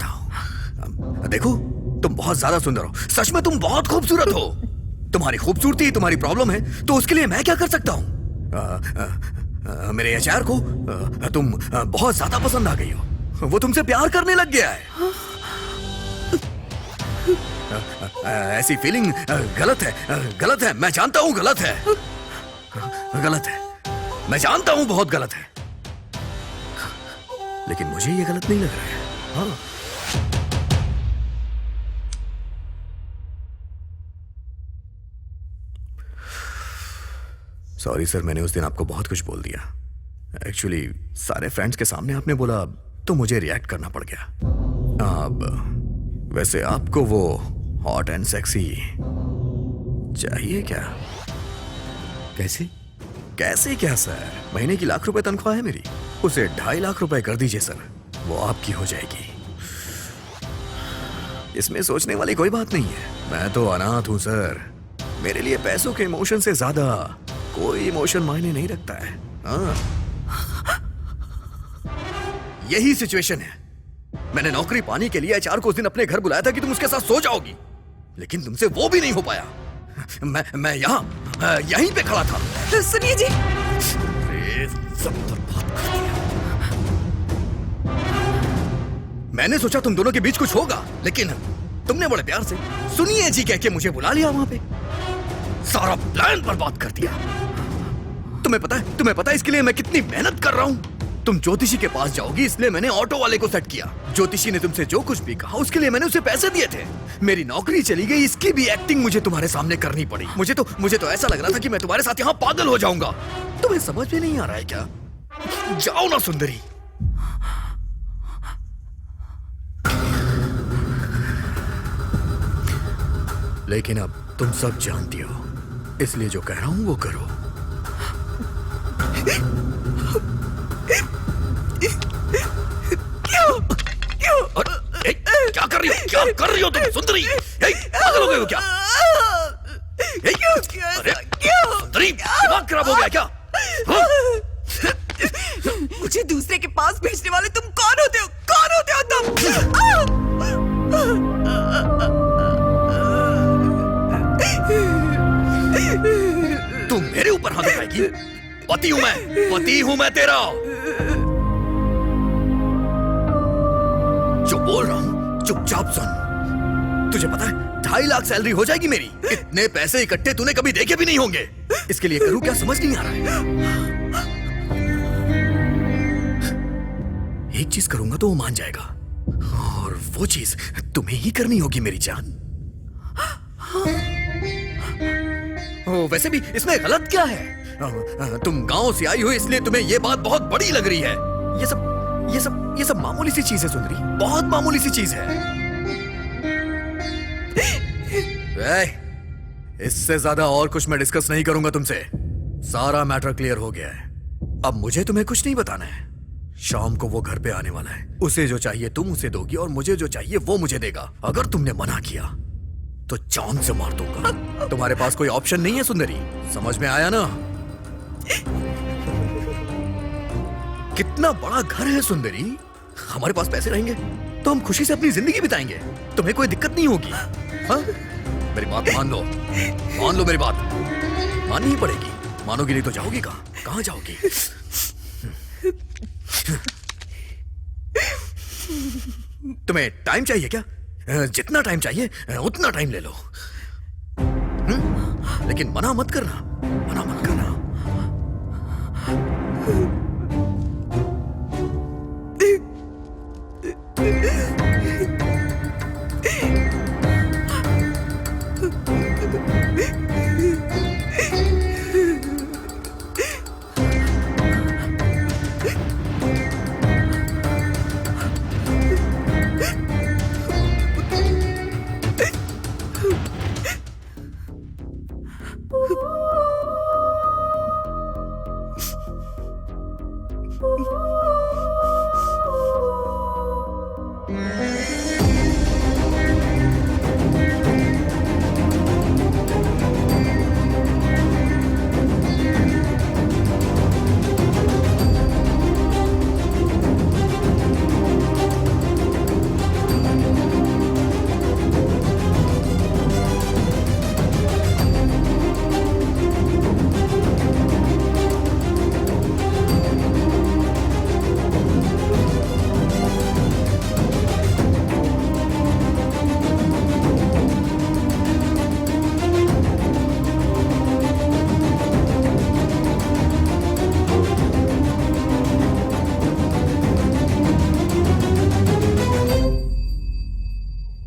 हूं। देखो, तुम बहुत ज्यादा सुंदर हो, सच में तुम बहुत खूबसूरत हो। तुम्हारी खूबसूरती तुम्हारी प्रॉब्लम है, तो उसके लिए मैं क्या कर सकता हूं? मेरे एचआर को तुम बहुत ज्यादा पसंद आ गई हो, वो तुमसे प्यार करने लग गया है। ऐसी फीलिंग गलत है, मैं जानता हूं गलत है, मैं जानता हूं बहुत गलत है, लेकिन मुझे ये गलत नहीं लग रहा है। हाँ। सॉरी सर, मैंने उस दिन आपको बहुत कुछ बोल दिया। एक्चुअली सारे फ्रेंड्स के सामने आपने बोला तो मुझे रिएक्ट करना पड़ गया। अब वैसे आपको वो हॉट एंड सेक्सी चाहिए क्या? कैसे क्या सर? महीने की ₹1,00,000 तनख्वाह है मेरी, उसे 2.5 लाख रुपए कर दीजिए सर, वो आपकी हो जाएगी। इसमें सोचने वाली कोई बात नहीं है, मैं तो अनाथ हूं सर। मेरे लिए पैसों के इमोशन से ज्यादा कोई इमोशन मायने नहीं रखता है। हाँ। यही सिचुएशन है। मैंने नौकरी पाने के लिए एचआर को उस दिन अपने घर बुलाया था कि तुम उसके साथ सो जाओगी, लेकिन तुमसे वो भी नहीं हो पाया। मैं यहीं पे खड़ा था। सुनिए जी, सब बर्बाद कर दिया। मैंने सोचा तुम दोनों के बीच कुछ होगा, लेकिन तुमने बड़े प्यार से सुनिए जी कह के मुझे बुला लिया वहां पे, सारा प्लान बर्बाद कर दिया। तुम्हें पता है इसके लिए मैं कितनी मेहनत कर रहा हूं? तुम ज्योतिषी के पास जाओगी इसलिए मैंने ऑटो वाले को सेट किया। ज्योतिषी ने तुमसे जो कुछ भी कहा उसके लिए मैंने उसे पैसे दिए थे। मेरी नौकरी चली गई, इसकी भी एक्टिंग मुझे तुम्हारे सामने करनी पड़ी। मुझे तो ऐसा लग रहा था कि मैं तुम्हारे साथ यहाँ पागल हो जाऊंगा। तुम्हें समझ में नहीं आ रहा है क्या? जाओ ना सुंदरी। लेकिन अब तुम सब जानती हो, इसलिए जो कह रहा हूं वो करो। क्या कर रही हो तुम सुंदरी? पागल हो गए हो क्या? सुंदरी, दिमाग खराब हो गया क्या? मुझे दूसरे के पास भेजने वाले तुम कौन होते हो? कौन होते हो तुम? सुंदरी? पति हूं मैं तेरा। जो बोल रहा हूं चुपचाप सुन। तुझे पता है 2.5 लाख सैलरी हो जाएगी मेरी। इतने पैसे इकट्ठे तूने कभी देखे भी नहीं होंगे। इसके लिए करूं क्या समझ नहीं आ रहा है। एक चीज करूंगा तो वो मान जाएगा, और वो चीज तुम्हें ही करनी होगी मेरी जान। वैसे भी इसमें गलत क्या है? तुम गांव से आई हो इसलिए तुम्हें ये बात बहुत बड़ी लग रही है। ये सब मामूली सी चीज है सुंदरी, बहुत मामूली सी चीज है। इससे ज्यादा और कुछ मैं डिस्कस नहीं करूंगा तुमसे। सारा मैटर क्लियर हो गया है। अब मुझे तुम्हें कुछ नहीं बताना है। शाम को वो घर पे आने वाला है। उसे जो चाहिए तुम उसे दोगी और मुझे जो चाहिए वो मुझे देगा। अगर तुमने मना किया तो जान से मार दूंगा। तुम्हारे पास कोई ऑप्शन नहीं है सुंदरी, समझ में आया ना? कितना बड़ा घर है सुंदरी। हमारे पास पैसे रहेंगे तो हम खुशी से अपनी जिंदगी बिताएंगे। तुम्हें कोई दिक्कत नहीं होगी। हाँ? मेरी बात मान लो मेरी बात माननी ही पड़ेगी। मानोगी नहीं तो जाओगी कहाँ जाओगी? तुम्हें टाइम चाहिए क्या? जितना टाइम चाहिए उतना टाइम ले लो। लेकिन मना मत करना।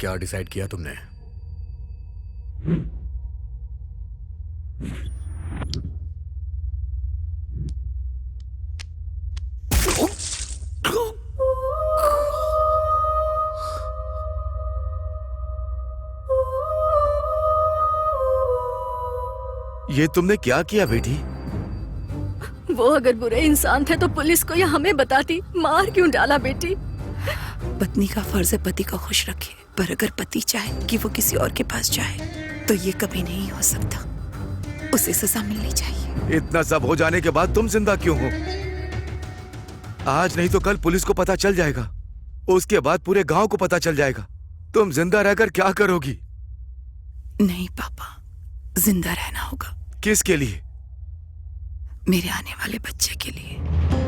क्या डिसाइड किया तुमने? ये तुमने क्या किया बेटी? वो अगर बुरे इंसान थे तो पुलिस को या हमें बताती। मार क्यों डाला बेटी? पत्नी का फर्ज है पति को खुश रखे, पर अगर पति चाहे कि वो किसी और के पास जाए तो ये कभी नहीं हो सकता। उसे सजा मिलनी चाहिए। इतना सब हो जाने के बाद तुम जिंदा क्यों हो? आज नहीं तो कल पुलिस को पता चल जाएगा, उसके बाद पूरे गांव को पता चल जाएगा। तुम जिंदा रहकर क्या करोगी? नहीं पापा, जिंदा रहना होगा। किसके लिए? मेरे आने वाले बच्चे के लिए।